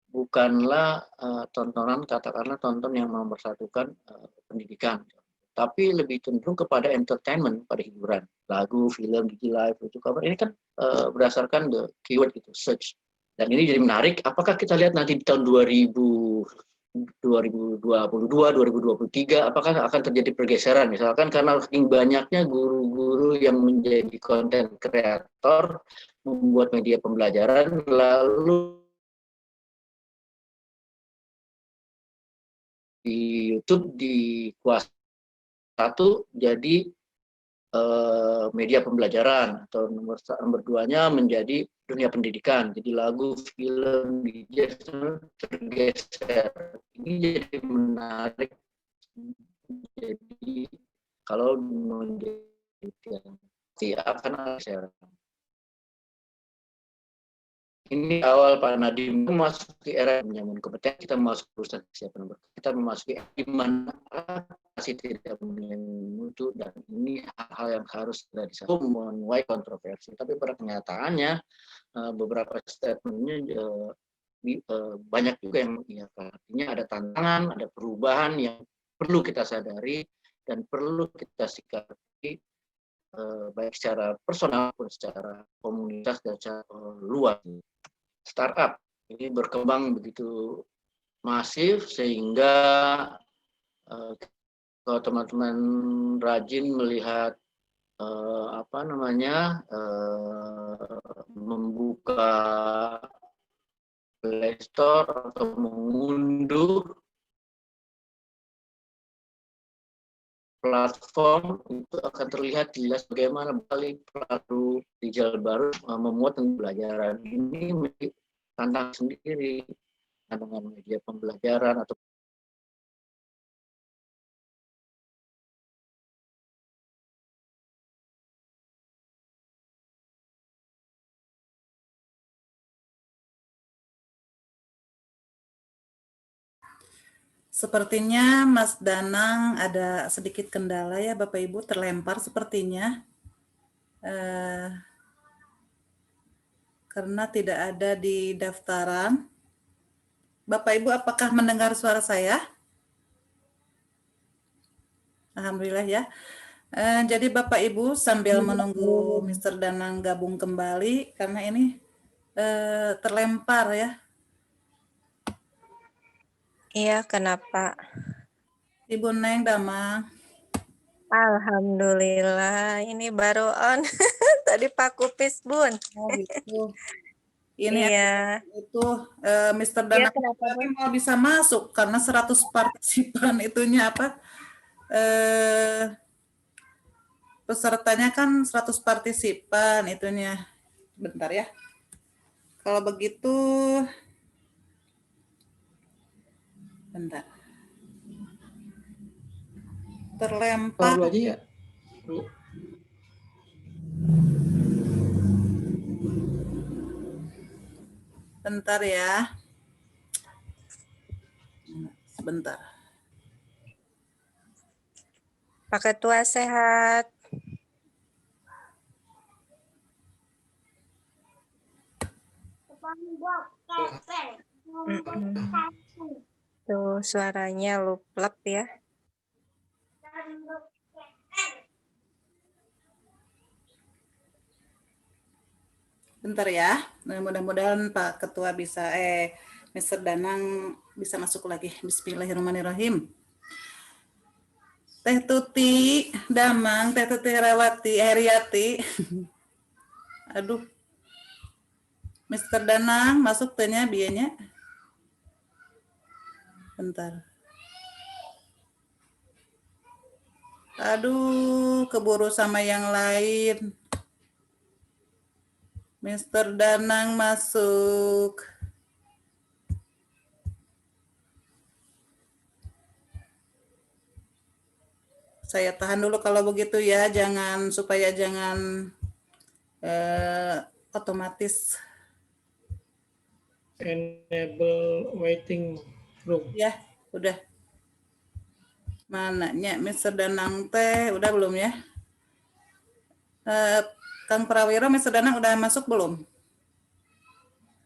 bukanlah tontonan, katakanlah tonton yang mempersatukan pendidikan, tapi lebih cenderung kepada entertainment, pada hiburan, lagu, film, live, itu kabar. Ini kan berdasarkan the keyword gitu, search. Dan ini jadi menarik, apakah kita lihat nanti di tahun 2022, 2023, apakah akan terjadi pergeseran? Misalkan karena saking banyaknya guru-guru yang menjadi konten kreator, membuat media pembelajaran, lalu di YouTube di kuasa 1 jadi media pembelajaran, atau nomor 2-nya menjadi dunia pendidikan, jadi lagu, film, DJ tergeser. Ini jadi menarik. Jadi kalau menjadi akan ada. Ini awal Pak Nadiem masuk di era menyambung kompetensi, kita masuk urusan kesiapan kita memasuki di mana masih tidak mutu, dan ini hal yang harus sudah disambung menuai kontroversi. Tapi pada kenyataannya beberapa statementnya banyak juga yang mengiyakan. Artinya ada tantangan, ada perubahan yang perlu kita sadari dan perlu kita sikapi baik secara personal maupun secara komunitas dan secara luas. Startup ini berkembang begitu masif sehingga kalau teman-teman rajin melihat membuka Play Store atau mengunduh platform itu akan terlihat jelas bagaimana Bali Baru Digital Baru memuat pembelajaran ini menjadi tantangan sendiri dengan media pembelajaran atau Sepertinya Mas Danang ada sedikit kendala ya Bapak Ibu, terlempar sepertinya. Karena tidak ada di daftaran. Bapak Ibu apakah mendengar suara saya? Alhamdulillah ya. Jadi Bapak Ibu sambil menunggu Mr. Danang gabung kembali, karena ini terlempar ya. Iya, kenapa? Ibu Neng Damang. Alhamdulillah, ini baru on. Tadi Pak Kupis, Bun. Oh gitu. Ini Iya. itu Mr. Danang tapi mau bisa masuk karena 100 partisipan itunya apa? Pesertanya kan 100 partisipan itunya. Bentar ya. Kalau begitu bentar. Terlempar. Dulu aja ya. Bu. Bentar ya. Sebentar. Pak Ketua sehat. Tuh suaranya luplep ya. Bentar ya. Mudah-mudahan Pak Ketua bisa Mr. Danang bisa masuk lagi. Bismillahirrahmanirrahim. Teh Tuti Damang, Teh Tuti Heriati. Aduh. Mr. Danang masuk tehnya biayanya. Bentar. Aduh, keburu sama yang lain. Mr. Danang masuk. Saya tahan dulu kalau begitu ya, supaya jangan otomatis. Enable waiting room. Ya, udah. Mananya Mr. Danang teh, udah belum ya? Kang Prawiro, Mr. Danang udah masuk belum?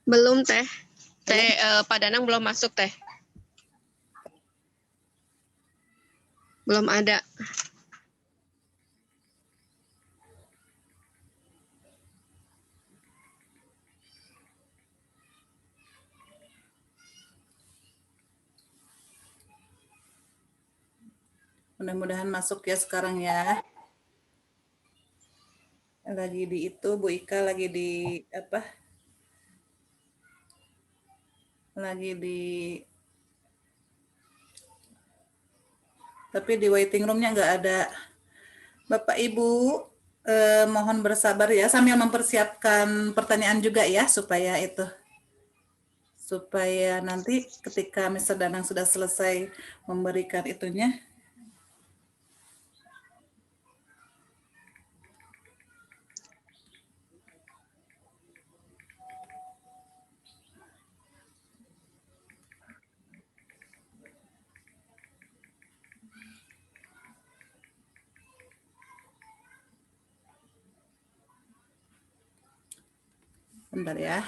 Belum teh. Pak Danang belum masuk teh. Belum ada. Mudah-mudahan masuk ya sekarang ya. Lagi di itu, Bu Ika lagi di apa? Lagi di tapi di waiting roomnya nggak ada. Bapak Ibu mohon bersabar ya sambil mempersiapkan pertanyaan juga ya supaya nanti ketika Mr. Danang sudah selesai memberikan itunya. Bentar ya.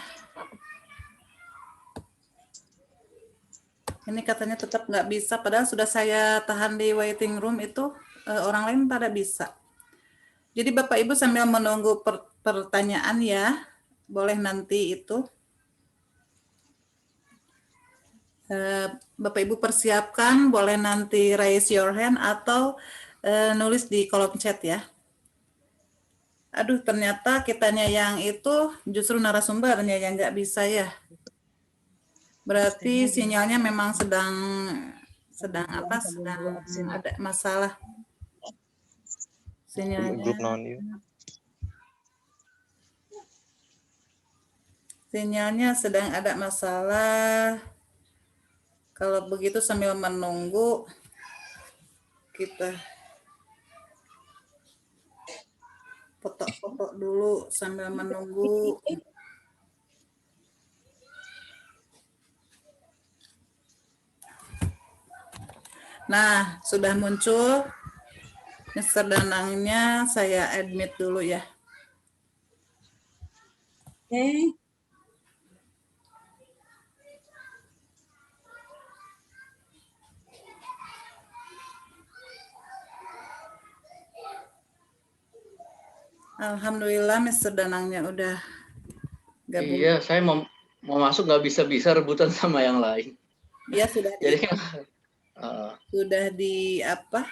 Ini katanya tetap nggak bisa, padahal sudah saya tahan di waiting room itu, orang lain pada bisa. Jadi Bapak Ibu sambil menunggu pertanyaan ya, boleh nanti itu. Bapak Ibu persiapkan, boleh nanti raise your hand atau nulis di kolom chat ya. Aduh, ternyata kitanya yang itu justru narasumbernya yang nggak bisa ya. Berarti sinyalnya memang sedang ada masalah. Sinyalnya. Grup non ieu. Sinyalnya sedang ada masalah. Kalau begitu sambil menunggu kita foto-foto dulu sambil menunggu. Nah, sudah muncul Mr. Danangnya, saya admit dulu ya. Oke. Alhamdulillah Mr. Danangnya udah gabung. Iya, saya mau masuk nggak bisa rebutan sama yang lain. Iya, sudah Jadi sudah di apa?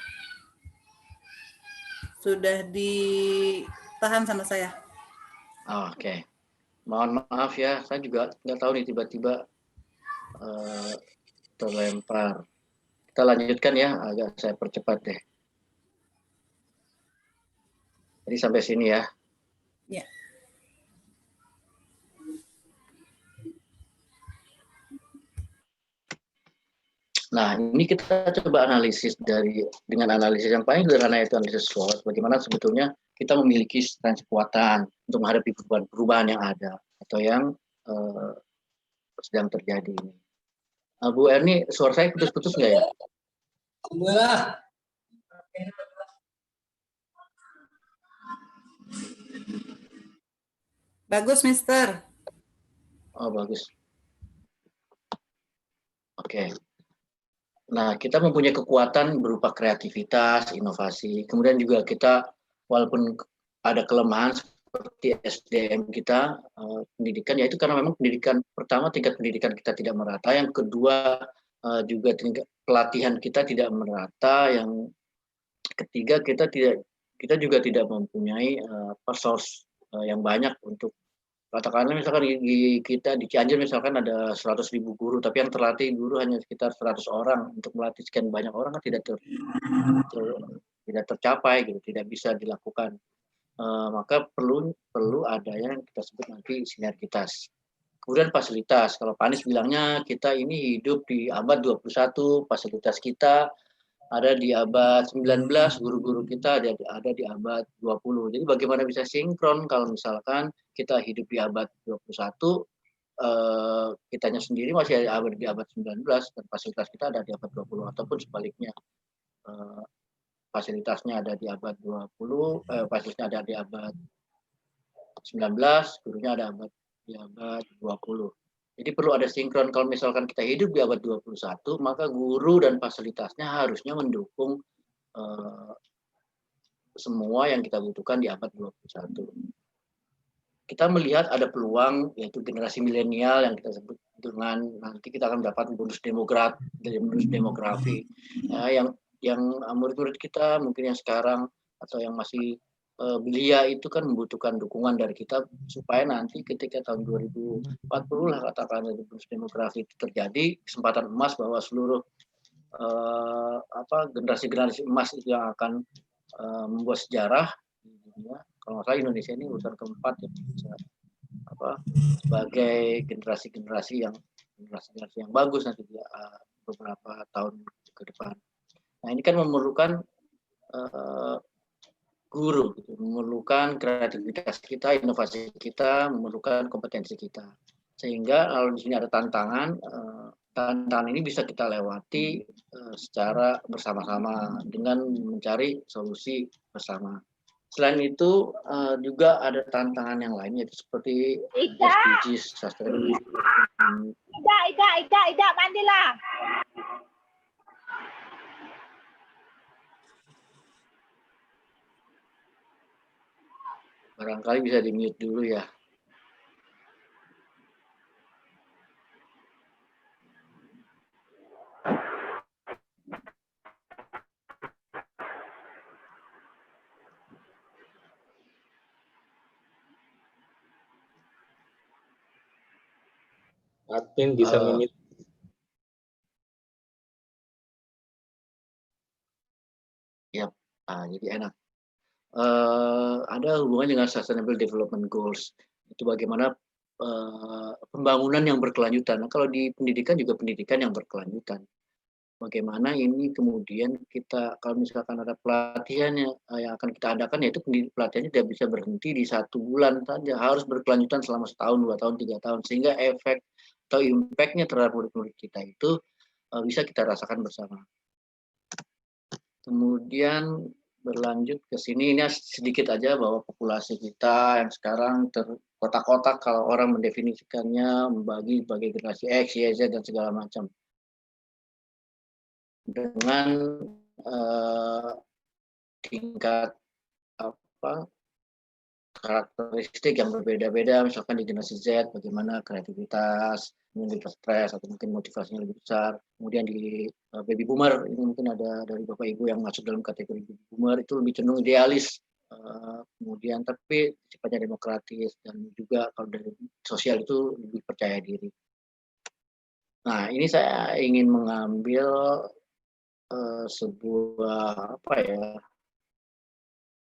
Sudah ditahan sama saya. Oke. Mohon maaf ya, saya juga nggak tahu nih tiba-tiba terlempar. Kita lanjutkan ya, agak saya percepat deh. Jadi sampai sini ya. Ya. Nah, ini kita coba analisis dengan analisis yang paling sederhana, yaitu analisis SWOT. Bagaimana sebetulnya kita memiliki strength kekuatan untuk menghadapi perubahan yang ada atau yang sedang terjadi ini. Bu Erni, suara saya putus-putus nggak ya? Bagus, Mister. Oh, bagus. Oke. Nah, kita mempunyai kekuatan berupa kreativitas, inovasi. Kemudian juga kita, walaupun ada kelemahan seperti SDM kita, pendidikan, yaitu karena memang pendidikan, pertama tingkat pendidikan kita tidak merata, yang kedua juga tingkat pelatihan kita tidak merata, yang ketiga kita juga tidak mempunyai resource yang banyak untuk, katakanlah misalkan di Cianjur misalkan ada 100.000 guru, tapi yang terlatih guru hanya sekitar 100 orang. Untuk melatih sekian banyak orang kan tidak tercapai gitu, tidak bisa dilakukan. Maka perlu adanya yang kita sebut nanti sinergitas. Kemudian fasilitas. Kalau Pak Anies bilangnya kita ini hidup di abad 21, fasilitas kita ada di abad 19, guru-guru kita ada di abad 20. Jadi bagaimana bisa sinkron kalau misalkan kita hidup di abad 21, kitanya sendiri masih ada di abad 19 dan fasilitas kita ada di abad 20, ataupun sebaliknya. Fasilitasnya ada di abad 20, fasilitasnya ada di abad 19, gurunya ada di abad 20. Jadi perlu ada sinkron. Kalau misalkan kita hidup di abad 21, maka guru dan fasilitasnya harusnya mendukung semua yang kita butuhkan di abad 21. Kita melihat ada peluang, yaitu generasi milenial yang kita sebut dengan nanti kita akan mendapat bonus demografi. Yang murid-murid kita mungkin yang sekarang atau yang masih belia itu kan membutuhkan dukungan dari kita supaya nanti ketika tahun 2040 lah katakan bonus demografi itu terjadi, kesempatan emas bahwa seluruh generasi-generasi emas itu yang akan membuat sejarah di dunia. Kalau nggak salah Indonesia ini urusan keempat ya, sebagai generasi-generasi yang bagus nanti di beberapa tahun ke depan. Nah, ini kan memerlukan guru, gitu. Memerlukan kreativitas kita, inovasi kita, memerlukan kompetensi kita. Sehingga kalau di sini ada tantangan ini bisa kita lewati secara bersama-sama dengan mencari solusi bersama. Selain itu juga ada tantangan yang lain, yaitu seperti SDGs, sustainability. Ida, mandilah. Barangkali bisa di-mute dulu ya. Admin bisa mute. Yap, jadi enak. ada hubungan dengan Sustainable Development Goals. Itu bagaimana pembangunan yang berkelanjutan. Nah, kalau di pendidikan juga pendidikan yang berkelanjutan. Bagaimana ini kemudian kita, kalau misalkan ada pelatihan yang akan kita adakan, yaitu pelatihannya tidak bisa berhenti di 1 bulan saja, harus berkelanjutan selama 1 tahun, 2 tahun, 3 tahun, sehingga efek atau impact-nya terhadap murid-murid kita itu bisa kita rasakan bersama. Kemudian berlanjut ke sini, ini sedikit aja bahwa populasi kita yang sekarang terkotak-kotak kalau orang mendefinisikannya, membagi generasi X, Y, Z, dan segala macam. Dengan tingkat karakteristik yang berbeda-beda, misalkan di generasi Z bagaimana kreativitas, mungkin stres atau mungkin motivasinya lebih besar. Kemudian di baby boomer, ini mungkin ada dari Bapak Ibu yang masuk dalam kategori baby boomer, itu lebih cenderung idealis. Kemudian tapi sifatnya demokratis, dan juga kalau dari sosial itu lebih percaya diri. Nah, ini saya ingin mengambil sebuah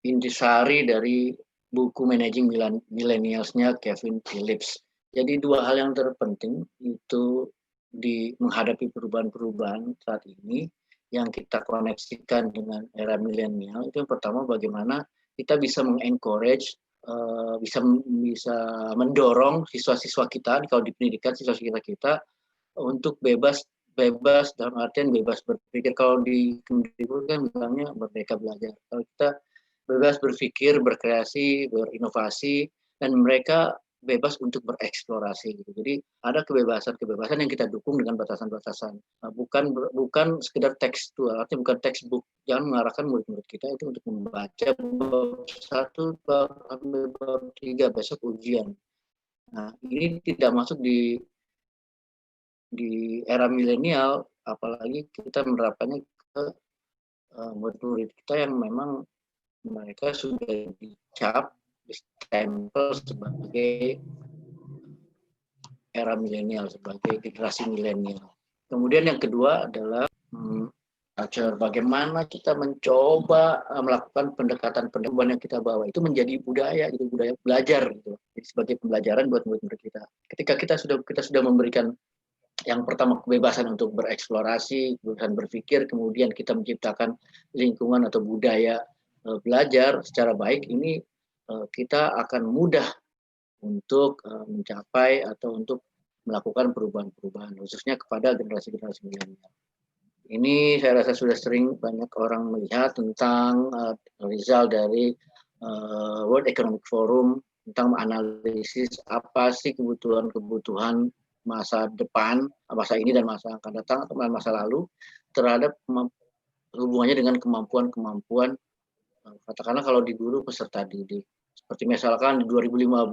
intisari dari buku Managing Millennials-nya Kevin Phillips. Jadi 2 hal yang terpenting itu di menghadapi perubahan-perubahan saat ini yang kita koneksikan dengan era milenial. Itu yang pertama, bagaimana kita bisa mengencourage, bisa mendorong siswa-siswa kita, kalau di pendidikan siswa-siswa kita untuk bebas dalam artian bebas berpikir. Kalau di Kemdikbud kan bilangnya merdeka belajar. Kalau kita bebas berpikir, berkreasi, berinovasi, dan mereka bebas untuk bereksplorasi gitu. Jadi ada kebebasan yang kita dukung dengan batasan-batasan. Nah, bukan sekedar tekstual, artinya bukan textbook. Jangan mengarahkan murid-murid kita itu untuk membaca bab 1, bab 3 besok ujian. Nah, ini tidak masuk di era milenial, apalagi kita menerapkannya ke murid-murid kita yang memang mereka sudah dicap, distempel sebagai era milenial, sebagai generasi milenial. Kemudian yang kedua adalah culture. Bagaimana kita mencoba melakukan pendekatan yang kita bawa itu menjadi budaya, itu budaya belajar gitu. Jadi sebagai pembelajaran buat murid-murid kita. Ketika kita sudah memberikan yang pertama kebebasan untuk bereksplorasi, kebebasan berpikir, kemudian kita menciptakan lingkungan atau budaya belajar secara baik, ini kita akan mudah untuk mencapai atau untuk melakukan perubahan-perubahan, khususnya kepada generasi-generasi milenial. Ini saya rasa sudah sering banyak orang melihat tentang result dari World Economic Forum tentang analisis apa sih kebutuhan masa depan, masa ini dan masa akan datang atau masa lalu terhadap hubungannya dengan kemampuan katakanlah kalau di guru peserta didik. Seperti misalkan di 2015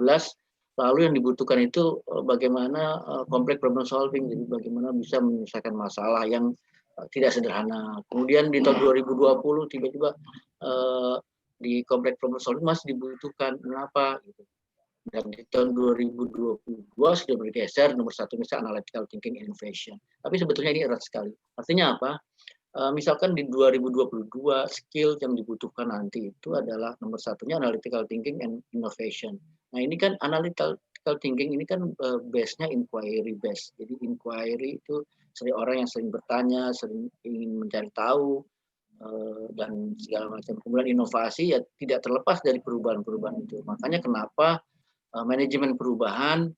lalu yang dibutuhkan itu bagaimana complex problem solving, jadi bagaimana bisa menyelesaikan masalah yang tidak sederhana. Kemudian di tahun 2020 tiba-tiba di complex problem solving masih dibutuhkan. Kenapa? Gitu. Dan di tahun 2022 sudah bergeser nomor 1 misalnya analytical thinking innovation. Tapi sebetulnya ini erat sekali. Artinya apa? Misalkan di 2022 skill yang dibutuhkan nanti itu adalah nomor 1-nya analytical thinking and innovation. Nah ini kan analytical thinking ini kan base-nya inquiry base. Jadi inquiry itu sering orang yang sering bertanya, sering ingin mencari tahu, dan segala macam. Kemudian inovasi ya tidak terlepas dari perubahan-perubahan itu. Makanya kenapa manajemen perubahan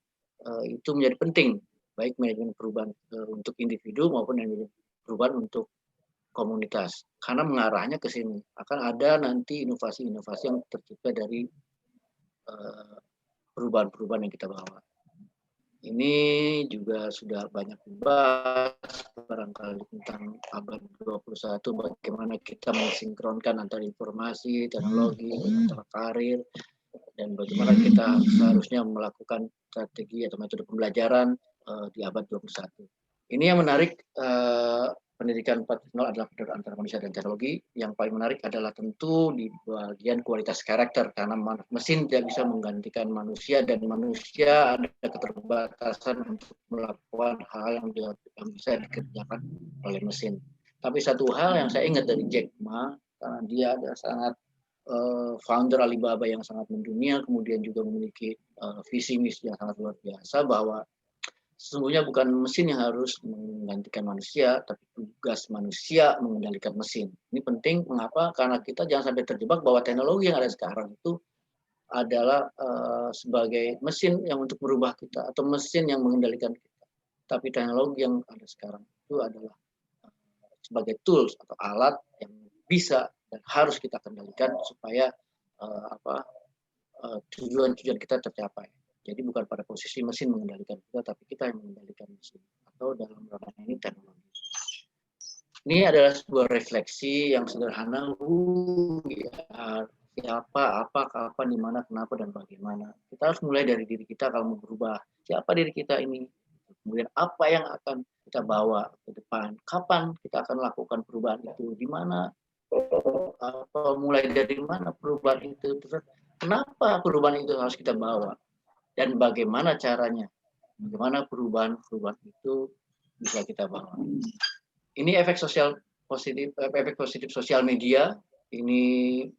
itu menjadi penting, baik manajemen perubahan untuk individu maupun manajemen perubahan untuk komunitas, karena mengarahnya ke sini akan ada nanti inovasi-inovasi yang tercipta dari perubahan-perubahan yang kita bawa. Ini juga sudah banyak dibahas barangkali tentang abad 21, bagaimana kita mensinkronkan antara informasi, teknologi, antara karir, dan bagaimana kita seharusnya melakukan strategi atau metode pembelajaran di abad 21. Ini yang menarik, pendidikan 4.0 adalah pendidikan antara manusia dan teknologi. Yang paling menarik adalah tentu di bagian kualitas karakter, karena mesin tidak bisa menggantikan manusia, dan manusia ada keterbatasan untuk melakukan hal yang bisa dikerjakan oleh mesin. Tapi satu hal yang saya ingat dari Jack Ma, karena dia ada sangat founder Alibaba yang sangat mendunia, kemudian juga memiliki visi misi yang sangat luar biasa, bahwa sesungguhnya bukan mesin yang harus menggantikan manusia, tapi tugas manusia mengendalikan mesin. Ini penting, mengapa? Karena kita jangan sampai terjebak bahwa teknologi yang ada sekarang itu adalah sebagai mesin yang untuk merubah kita, atau mesin yang mengendalikan kita. Tapi teknologi yang ada sekarang itu adalah sebagai tools atau alat yang bisa dan harus kita kendalikan supaya tujuan-tujuan kita tercapai. Jadi bukan pada posisi mesin mengendalikan kita, tapi kita yang mengendalikan mesin, atau dalam ranah ini teknologi. Ini adalah sebuah refleksi yang sederhana, siapa, apa, kapan, di mana, kenapa, dan bagaimana. Kita harus mulai dari diri kita kalau mau berubah. Siapa diri kita ini? Kemudian apa yang akan kita bawa ke depan? Kapan kita akan lakukan perubahan itu? Di mana? Mulai dari mana perubahan itu? Kenapa perubahan itu harus kita bawa? Dan bagaimana caranya? Bagaimana perubahan itu bisa kita bawa? Ini efek positif sosial media. Ini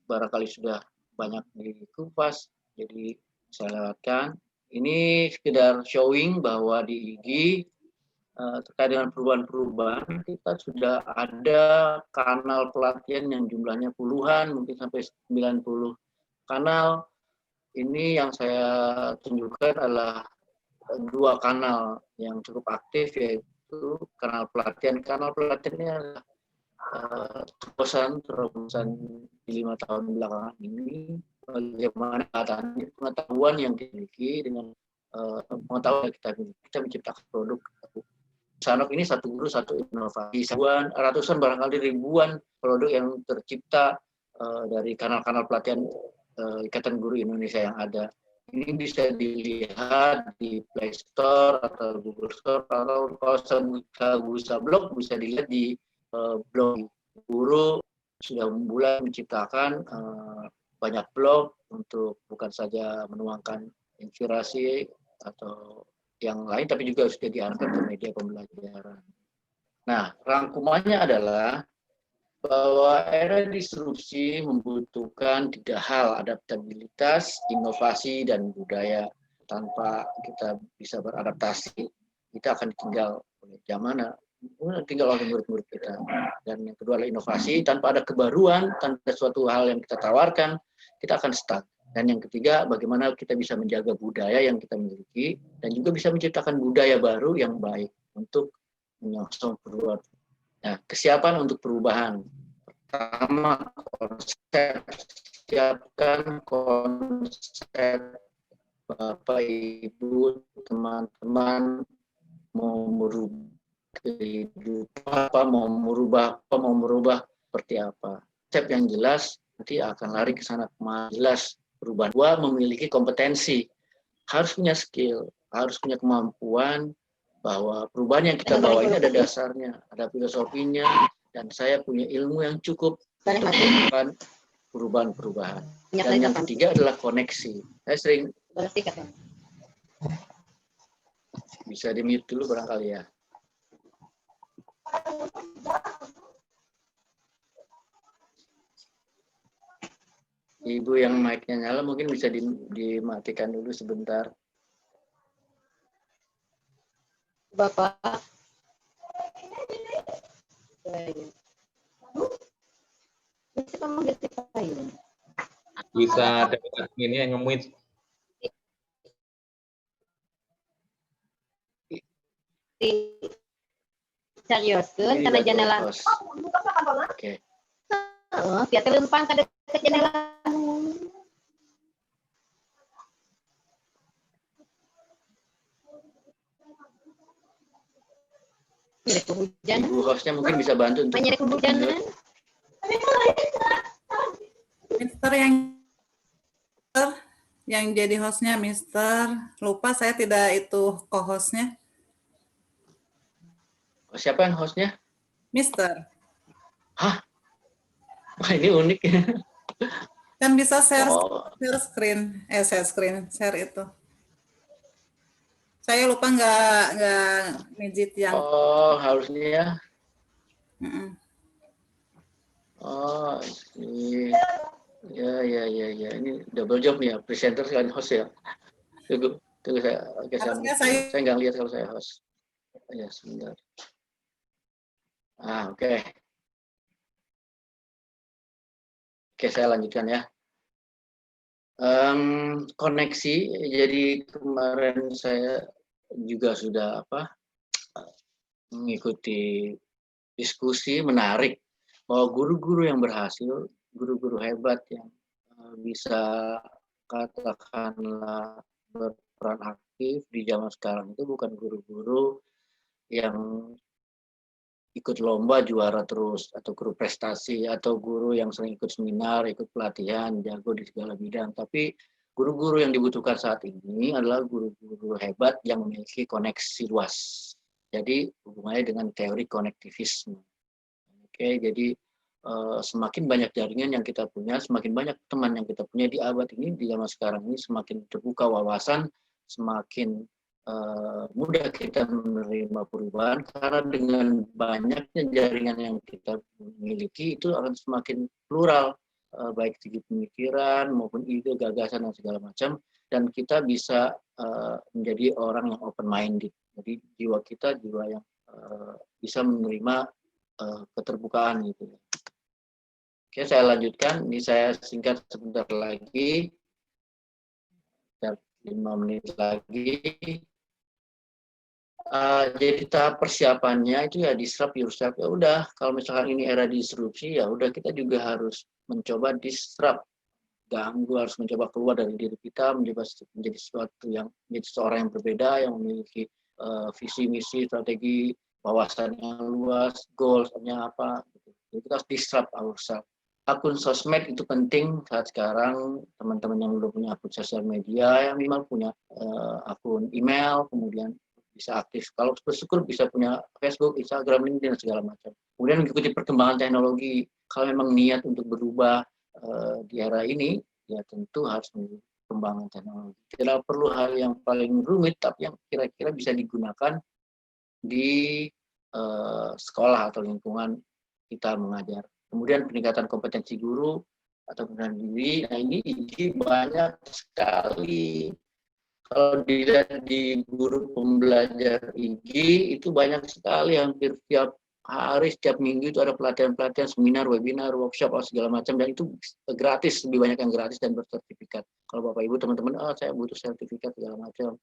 barangkali sudah banyak dikupas, jadi saya lewatkan. Ini sekedar showing bahwa di IG terkait dengan perubahan-perubahan, kita sudah ada kanal pelatihan yang jumlahnya puluhan, mungkin sampai 90 kanal. Ini yang saya tunjukkan adalah 2 kanal yang cukup aktif, yaitu kanal pelatihan. Kanal pelatihannya adalah terobosan di 5 tahun belakangan ini, bagaimana pengetahuan yang dimiliki dengan pengetahuan yang kita menciptakan produk. Sanok ini satu guru satu inovasi, ratusan barangkali ribuan produk yang tercipta dari kanal-kanal pelatihan Ikatan Guru Indonesia yang ada. Ini bisa dilihat di Play Store atau Google Store, atau kalau buka blog bisa dilihat di blog. Guru sudah mulai menciptakan banyak blog untuk bukan saja menuangkan inspirasi atau yang lain, tapi juga sudah diarahkan ke media pembelajaran. Nah, rangkumannya adalah bahwa era disrupsi membutuhkan 3 hal, adaptabilitas, inovasi, dan budaya. Tanpa kita bisa beradaptasi, kita akan ditinggal oleh zaman, tinggal oleh murid-murid kita. Dan yang kedua adalah inovasi, tanpa ada kebaruan, tanpa suatu hal yang kita tawarkan, kita akan stuck. Dan yang ketiga, bagaimana kita bisa menjaga budaya yang kita miliki, dan juga bisa menciptakan budaya baru yang baik untuk menyongsong perubahan. Nah, kesiapan untuk perubahan. Pertama, siapkan konsep Bapak, Ibu, teman-teman mau merubah kehidupan apa, mau merubah seperti apa. Konsep yang jelas nanti akan lari ke sana kemana. Jelas perubahan. 2, memiliki kompetensi. Harus punya skill, harus punya kemampuan bahwa perubahan yang kita bawa ini ada dasarnya, ada filosofinya, dan saya punya ilmu yang cukup untuk melakukan perubahan-perubahan. Dan yang ketiga adalah koneksi. Saya sering bisa di-mute dulu barangkali ya. Ibu yang mic-nya nyala mungkin bisa dimatikan dulu sebentar. Bapak. Bisa dapat ini yang nge-mute. Carioskeun kana jendela. Oke. Heeh, biar lempang ka deket jendela. Ibu hostnya mungkin bisa bantu untuk Mister yang jadi hostnya Mister, lupa saya tidak itu co-hostnya. Siapa yang hostnya? Mister. Hah? Wah, ini unik ya. Kan bisa share share itu. Saya lupa nggak mijit yang. Oh, harusnya ya. Oh, ya Ya. Ini double job nih ya, presenter sekalian host ya. Tunggu saya. Oke, saya nggak lihat kalau saya host. Ya, sebentar. Oke. Oke, saya lanjutkan ya. Koneksi, jadi kemarin saya juga sudah mengikuti diskusi menarik bahwa guru-guru yang berhasil, guru-guru hebat yang bisa katakanlah berperan aktif di zaman sekarang itu bukan guru-guru yang ikut lomba juara terus, atau guru prestasi, atau guru yang sering ikut seminar, ikut pelatihan, jago di segala bidang. Tapi guru-guru yang dibutuhkan saat ini adalah guru-guru hebat yang memiliki koneksi luas. Jadi hubungannya dengan teori konektivisme. Oke, jadi semakin banyak jaringan yang kita punya, semakin banyak teman yang kita punya di abad ini, di zaman sekarang ini, semakin terbuka wawasan, semakin mudah kita menerima perubahan, karena dengan banyaknya jaringan yang kita miliki itu akan semakin plural, baik segi pemikiran maupun ide, gagasan dan segala macam, dan kita bisa menjadi orang yang open minded. Jadi jiwa kita jiwa yang bisa menerima keterbukaan gitu. Oke, saya lanjutkan. Ini saya singkat sebentar lagi. 5 menit lagi. Jadi tahap persiapannya itu ya disrupt yourself. Ya udah, kalau misalkan ini era disrupsi, ya udah kita juga harus mencoba disrupt, ganggu, harus mencoba keluar dari diri kita, menjadi sesuatu yang menjadi seorang yang berbeda, yang memiliki visi misi, strategi, wawasan yang luas, goals-nya apa. Jadi kita harus disrupt ourselves. Akun sosmed itu penting saat sekarang. Teman-teman yang belum punya akun sosial media, yang minimal punya akun email, kemudian bisa aktif. Kalau bersyukur bisa punya Facebook, Instagram, LinkedIn, dan segala macam. Kemudian mengikuti perkembangan teknologi. Kalau memang niat untuk berubah di era ini, ya tentu harus mengikuti perkembangan teknologi. Tidak perlu hal yang paling rumit, tapi yang kira-kira bisa digunakan di sekolah atau lingkungan kita mengajar. Kemudian peningkatan kompetensi guru atau pengendalian diri. Nah ini banyak sekali. Kalau dilihat di guru pembelajar IG itu banyak sekali, hampir tiap hari, setiap minggu itu ada pelatihan-pelatihan, seminar, webinar, workshop, segala macam, dan itu gratis, lebih banyak yang gratis dan bersertifikat. Kalau Bapak Ibu teman-teman, saya butuh sertifikat segala macam,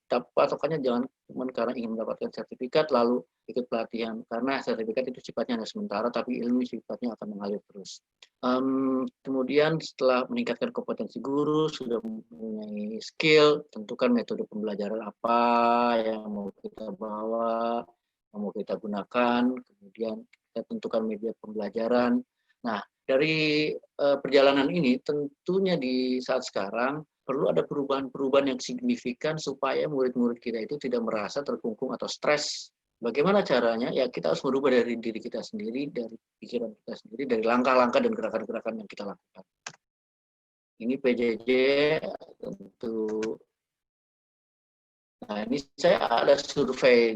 patokannya jangan cuma karena ingin mendapatkan sertifikat lalu ikut pelatihan, karena sertifikat itu sifatnya hanya sementara, tapi ilmu sifatnya akan mengalir terus. Kemudian setelah meningkatkan kompetensi guru, sudah mempunyai skill, tentukan metode pembelajaran apa yang mau kita bawa, yang mau kita gunakan, kemudian kita tentukan media pembelajaran. Nah, dari perjalanan ini tentunya di saat sekarang perlu ada perubahan-perubahan yang signifikan supaya murid-murid kita itu tidak merasa terkungkung atau stres. Bagaimana caranya? Ya kita harus merubah dari diri kita sendiri, dari pikiran kita sendiri, dari langkah-langkah dan gerakan-gerakan yang kita lakukan. Ini PJJ tentu. Nah ini saya ada survei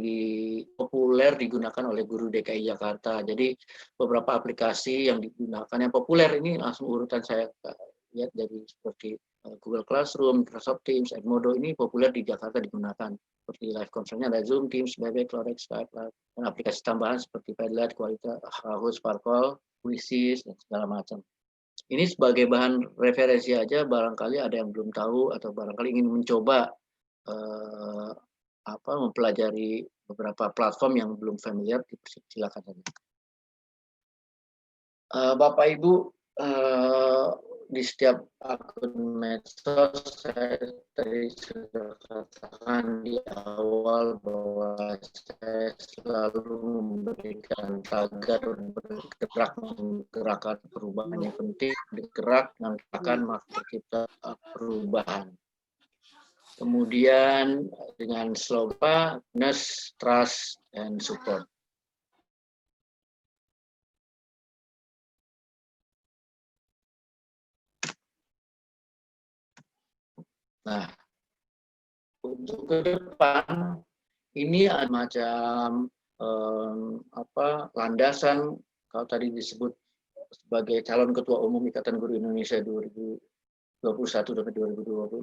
populer digunakan oleh guru DKI Jakarta. Jadi beberapa aplikasi yang digunakan yang populer ini langsung urutan saya lihat dari seperti Google Classroom, Microsoft Teams, Edmodo ini populer di Jakarta digunakan. Seperti live conference-nya ada Zoom, Teams, Webex, Lorex, Skype, dan aplikasi tambahan seperti Padlet, Qualita, Kahoot, Sparkle, Quizzes, dan segala macam. Ini sebagai bahan referensi aja, barangkali ada yang belum tahu atau barangkali ingin mencoba mempelajari beberapa platform yang belum familiar, silakan saja. Bapak Ibu, di setiap akun medsos saya tadi sudah katakan di awal bahwa saya selalu memberikan tagar bergerak, menggerakkan perubahan yang penting, bergerak menggerakkan maka tercipta perubahan. Kemudian dengan slogan trust and support. Nah, untuk ke depan ini ada macam landasan, kalau tadi disebut sebagai calon Ketua Umum Ikatan Guru Indonesia 2021 sampai 2026,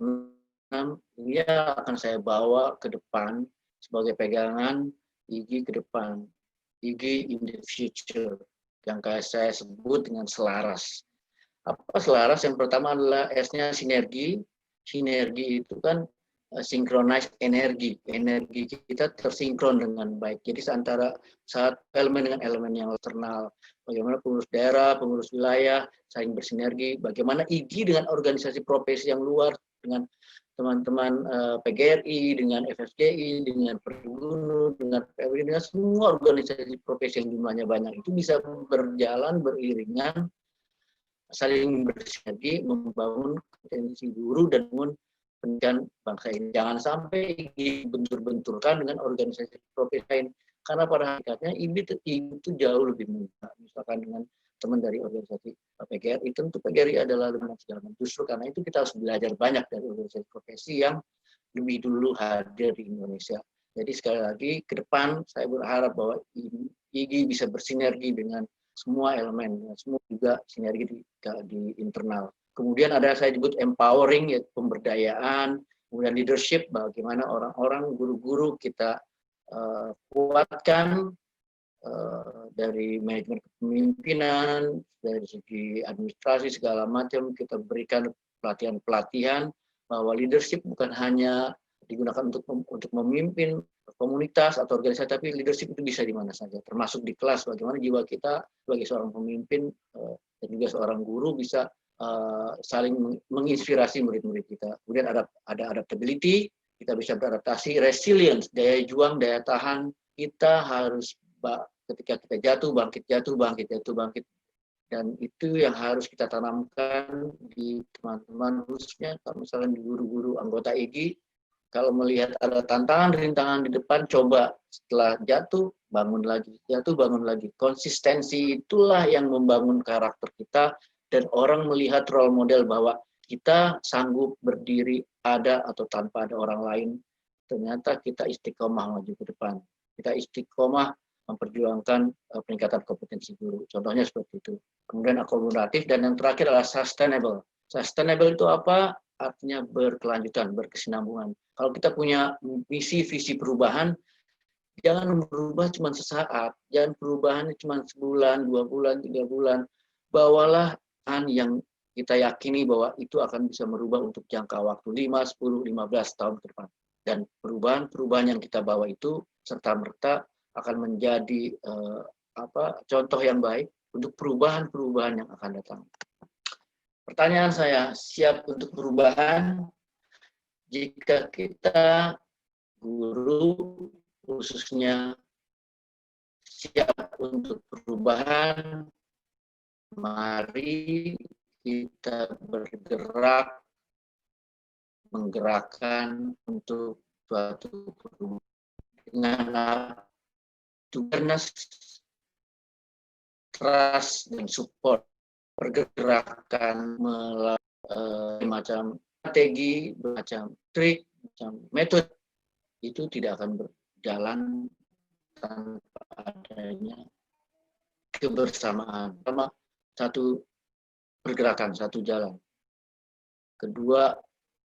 ini akan saya bawa ke depan sebagai pegangan IGI ke depan, IGI in the future, yang kayak saya sebut dengan selaras. Apa selaras? Yang pertama adalah S-nya sinergi. Sinergi itu kan synchronize energi. Energi kita tersinkron dengan baik. Jadi antara saat elemen dengan elemen yang eksternal. Bagaimana pengurus daerah, pengurus wilayah saling bersinergi. Bagaimana IGI dengan organisasi profesi yang luar, dengan teman-teman PGRI, dengan FSGI, dengan Pergunu, dengan PWI, dengan semua organisasi profesi yang jumlahnya banyak. Itu bisa berjalan beriringan, saling bersinergi, membangun kompetensi guru dan membangun pendidikan bangsa ini. Jangan sampai bentur-benturkan dengan organisasi profesi lain. Karena pada hakikatnya itu jauh lebih mudah. Misalkan dengan teman dari organisasi PGRI, tentu PGRI adalah lebih segala macam. Justru karena itu kita harus belajar banyak dari organisasi profesi yang lebih dulu hadir di Indonesia. Jadi sekali lagi ke depan saya berharap bahwa IGI bisa bersinergi dengan semua elemen, semua juga sinergi di internal. Kemudian ada saya sebut empowering, yaitu pemberdayaan, kemudian leadership, bagaimana orang-orang, guru-guru kita kuatkan dari manajemen kepemimpinan, dari segi administrasi segala macam, kita berikan pelatihan-pelatihan bahwa leadership bukan hanya digunakan untuk memimpin komunitas atau organisasi, tapi leadership itu bisa di mana saja, termasuk di kelas. Bagaimana jiwa kita sebagai seorang pemimpin dan juga seorang guru bisa saling menginspirasi murid-murid kita. Kemudian ada adaptability, kita bisa beradaptasi, resilience, daya juang, daya tahan. Kita harus ketika kita jatuh bangkit, dan itu yang harus kita tanamkan di teman-teman, khususnya kalau misalnya di guru-guru anggota IGI. Kalau melihat ada tantangan, rintangan di depan, coba setelah jatuh, bangun lagi. Jatuh, bangun lagi. Konsistensi itulah yang membangun karakter kita, dan orang melihat role model bahwa kita sanggup berdiri ada atau tanpa ada orang lain. Ternyata kita istiqomah maju ke depan. Kita istiqomah memperjuangkan peningkatan kompetensi guru. Contohnya seperti itu. Kemudian akomodatif, dan yang terakhir adalah sustainable. Sustainable itu apa? Artinya berkelanjutan, berkesinambungan. Kalau kita punya visi perubahan, jangan berubah cuma sesaat, jangan perubahan cuma sebulan, 2 bulan, 3 bulan. Bawalah yang kita yakini bahwa itu akan bisa merubah untuk jangka waktu 5, 10, 15 tahun ke depan. Dan perubahan yang kita bawa itu serta-merta akan menjadi contoh yang baik untuk perubahan-perubahan yang akan datang. Pertanyaan saya, siap untuk perubahan? Jika kita guru khususnya siap untuk perubahan, mari kita bergerak, menggerakkan untuk suatu perubahan dengan awareness, trust, dan support. Pergerakan melalui macam strategi, macam trik, macam metode, itu tidak akan berjalan tanpa adanya kebersamaan. Pertama, satu pergerakan, satu jalan. Kedua,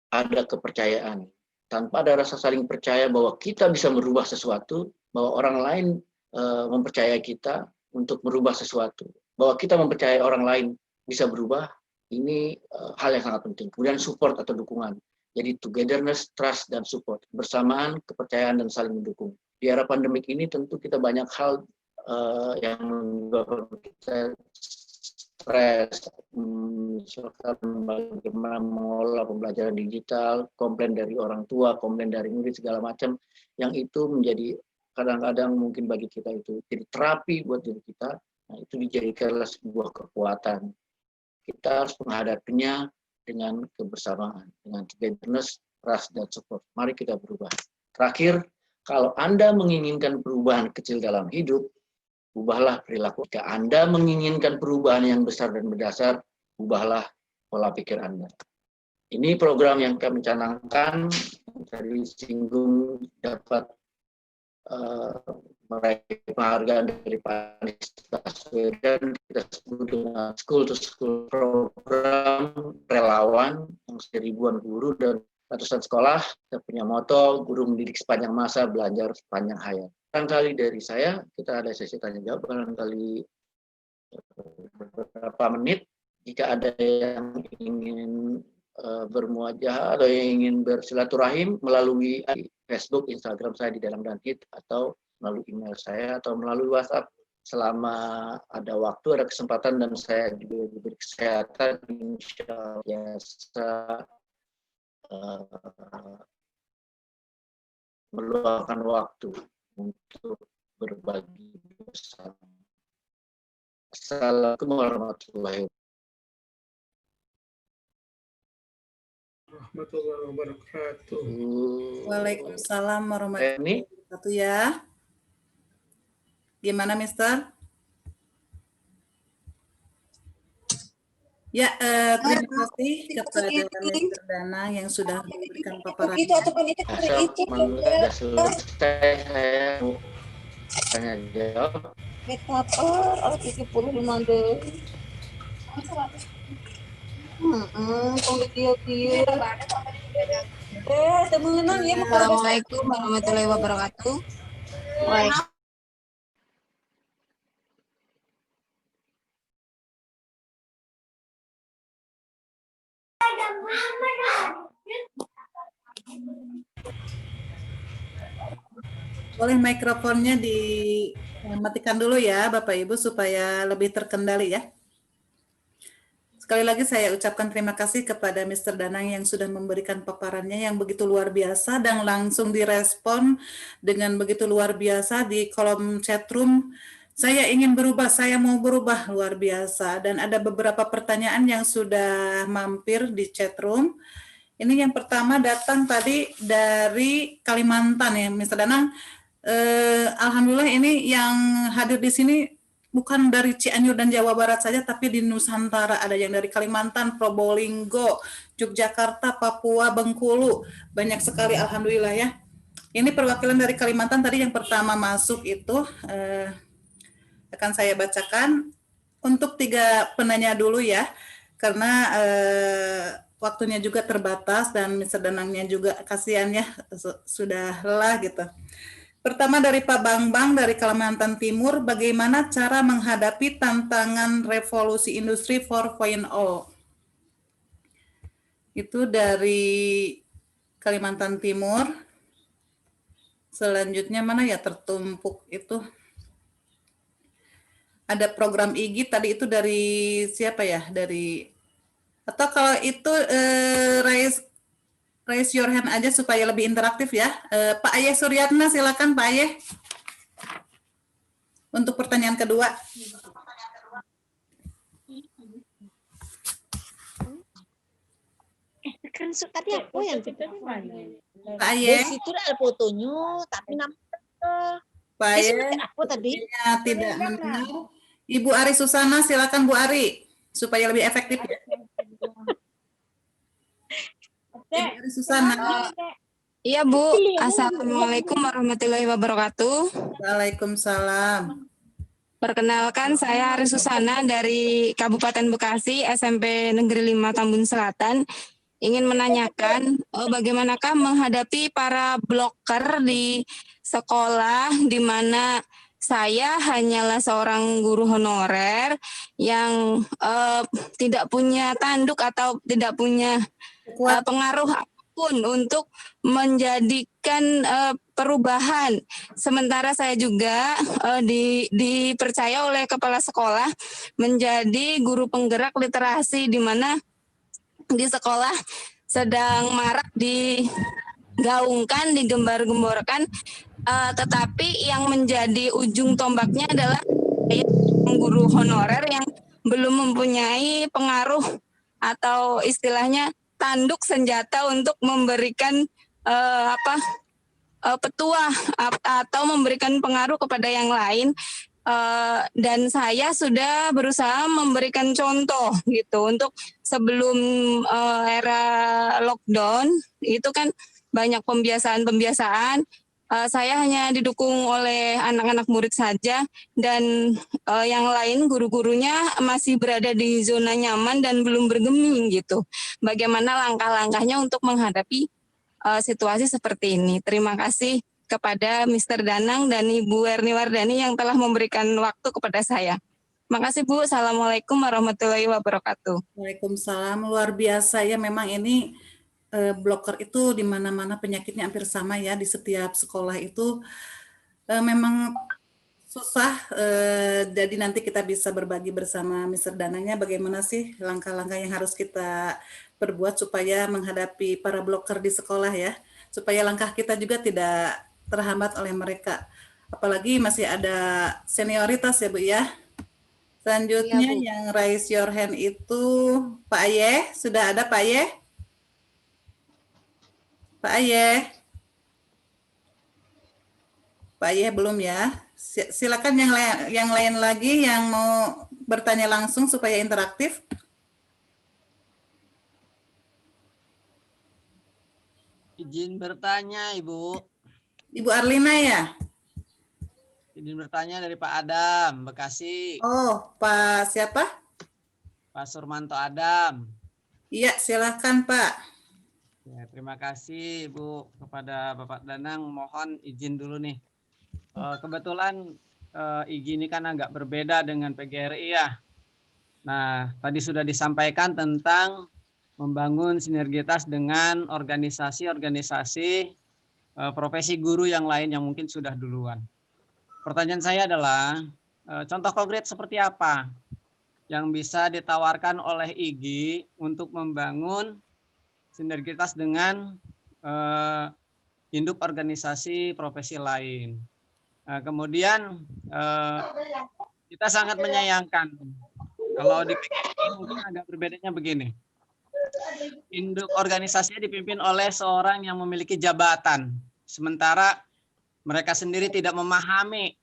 ada kepercayaan. Tanpa ada rasa saling percaya bahwa kita bisa merubah sesuatu, bahwa orang lain mempercayai kita untuk merubah sesuatu, bahwa kita mempercayai orang lain bisa berubah, ini hal yang sangat penting. Kemudian support atau dukungan. Jadi togetherness, trust, dan support. Bersamaan, kepercayaan, dan saling mendukung. Di era pandemik ini tentu kita banyak hal yang menyebabkan kita stres, misalkan bagaimana mengelola pembelajaran digital, komplain dari orang tua, komplain dari murid, segala macam, yang itu menjadi kadang-kadang mungkin bagi kita itu jadi terapi buat diri kita. Nah, itu dijadikanlah sebuah kekuatan. Kita harus menghadapinya dengan kebersamaan, dengan togetherness, trust, dan support. Mari kita berubah. Terakhir, kalau Anda menginginkan perubahan kecil dalam hidup, ubahlah perilaku. Jika Anda menginginkan perubahan yang besar dan berdasar, ubahlah pola pikir Anda. Ini program yang kami canangkan, dari singgung dapat meraih penghargaan dari Pak Anies Baswedan, kita sebut dengan School to School program relawan yang ribuan guru dan ratusan sekolah. Kita punya moto guru mendidik sepanjang masa, belajar sepanjang hayat. Barangkali dari saya kita ada sesi tanya jawab, barangkali beberapa menit. Jika ada yang ingin bermuajah atau yang ingin bersilaturahim melalui Facebook, Instagram saya di Danang dan Hit, atau melalui email saya atau melalui WhatsApp, selama ada waktu, ada kesempatan dan saya juga diberi kesehatan, insya Allah biasa meluangkan waktu untuk berbagi bersama. Assalamualaikum warahmatullahi wabarakatuh. Waalaikumsalam warahmatullahi wabarakatuh ya. Gimana, Mister? Ya, terima kasih kepada Mister Danang yang sudah memberikan paparan. Sudah selesai, saya mau tanya jawab. Assalamualaikum warahmatullahi wabarakatuh. Boleh mikrofonnya dimatikan dulu ya Bapak Ibu supaya lebih terkendali ya. Sekali lagi saya ucapkan terima kasih kepada Mr. Danang yang sudah memberikan paparannya yang begitu luar biasa dan langsung direspon dengan begitu luar biasa di kolom chatroom. Saya ingin berubah, saya mau berubah, luar biasa. Dan ada beberapa pertanyaan yang sudah mampir di chatroom. Ini yang pertama datang tadi dari Kalimantan ya, Mr. Danang. Alhamdulillah ini yang hadir di sini bukan dari Cianjur dan Jawa Barat saja, tapi di Nusantara. Ada yang dari Kalimantan, Probolinggo, Yogyakarta, Papua, Bengkulu. Banyak sekali, alhamdulillah ya. Ini perwakilan dari Kalimantan tadi yang pertama masuk itu akan saya bacakan untuk 3 penanya dulu ya, karena waktunya juga terbatas dan Mr. Danangnya juga kasihan ya, sudah lelah gitu. Pertama dari Pak Bambang dari Kalimantan Timur, bagaimana cara menghadapi tantangan revolusi industri 4.0? Itu dari Kalimantan Timur. Selanjutnya mana ya tertumpuk itu? Ada program IGI tadi itu dari siapa ya? Dari atau kalau itu raise your hand aja supaya lebih interaktif ya. Pak Ayeh Suryatna, silakan Pak Ayeh. Untuk pertanyaan kedua. Kan tadi aku yang Pak Ayeh. Di situ ada fotonya, tapi namanya Pak Ayeh. Aku tadi tidak mendengar. Ibu Ari Susana, silakan Bu Ari supaya lebih efektif ya. Ibu Ari Susana. Iya Bu, Assalamualaikum warahmatullahi wabarakatuh. Waalaikumsalam. Perkenalkan saya Ari Susana dari Kabupaten Bekasi, SMP Negeri 5 Tambun Selatan. Ingin menanyakan bagaimanakah menghadapi para bloker di sekolah di mana saya hanyalah seorang guru honorer yang tidak punya tanduk atau tidak punya pengaruh apapun untuk menjadikan perubahan. Sementara saya juga dipercaya oleh kepala sekolah menjadi guru penggerak literasi di mana di sekolah sedang marak digaungkan, digembar-gemborkan, tetapi yang menjadi ujung tombaknya adalah guru honorer yang belum mempunyai pengaruh atau istilahnya tanduk senjata untuk memberikan petuah atau memberikan pengaruh kepada yang lain. Dan saya sudah berusaha memberikan contoh gitu untuk sebelum era lockdown itu kan banyak pembiasaan Saya hanya didukung oleh anak-anak murid saja dan yang lain guru-gurunya masih berada di zona nyaman dan belum bergeming gitu. Bagaimana langkah-langkahnya untuk menghadapi situasi seperti ini? Terima kasih kepada Mr. Danang dan Ibu Erni Wardani yang telah memberikan waktu kepada saya. Makasih Bu. Assalamualaikum warahmatullahi wabarakatuh. Waalaikumsalam. Luar biasa ya, memang ini bloker itu di mana-mana penyakitnya hampir sama ya, di setiap sekolah itu memang susah. Jadi nanti kita bisa berbagi bersama Mr. Danangnya bagaimana sih langkah-langkah yang harus kita perbuat supaya menghadapi para bloker di sekolah ya, supaya langkah kita juga tidak terhambat oleh mereka. Apalagi masih ada senioritas ya Bu ya. Selanjutnya yang raise your hand itu Pak Aye. Sudah ada Pak Aye? Pak Aye? Pak Aye belum ya? Silakan yang lain lagi yang mau bertanya langsung supaya interaktif. Izin bertanya, Ibu. Ibu Arlina ya? Izin bertanya dari Pak Adam, Bekasi. Oh, Pak siapa? Pak Surmanto Adam. Iya, silakan Pak. Ya, terima kasih Ibu. Kepada Bapak Danang mohon izin dulu nih. Kebetulan IGI ini kan agak berbeda dengan PGRI ya. Nah, tadi sudah disampaikan tentang membangun sinergitas dengan organisasi-organisasi profesi guru yang lain yang mungkin sudah duluan. Pertanyaan saya adalah, contoh konkret seperti apa yang bisa ditawarkan oleh IGI untuk membangun sinergitas dengan induk organisasi profesi lain. Kemudian kita sangat menyayangkan kalau di PGRI mungkin agak berbedanya begini. Induk organisasinya dipimpin oleh seorang yang memiliki jabatan, sementara mereka sendiri tidak memahami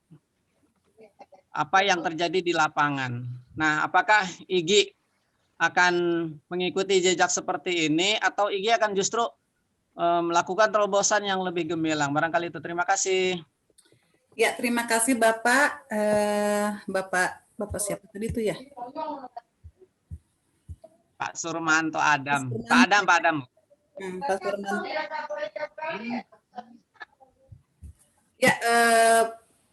apa yang terjadi di lapangan. Nah, apakah IGI akan mengikuti jejak seperti ini atau IGI akan justru melakukan terobosan yang lebih gemilang? Barangkali itu. Terima kasih. Ya, terima kasih Bapak. Bapak siapa tadi itu ya? Pak Surmanto Adam. Pak Adam. Pak Surmanto. Ya,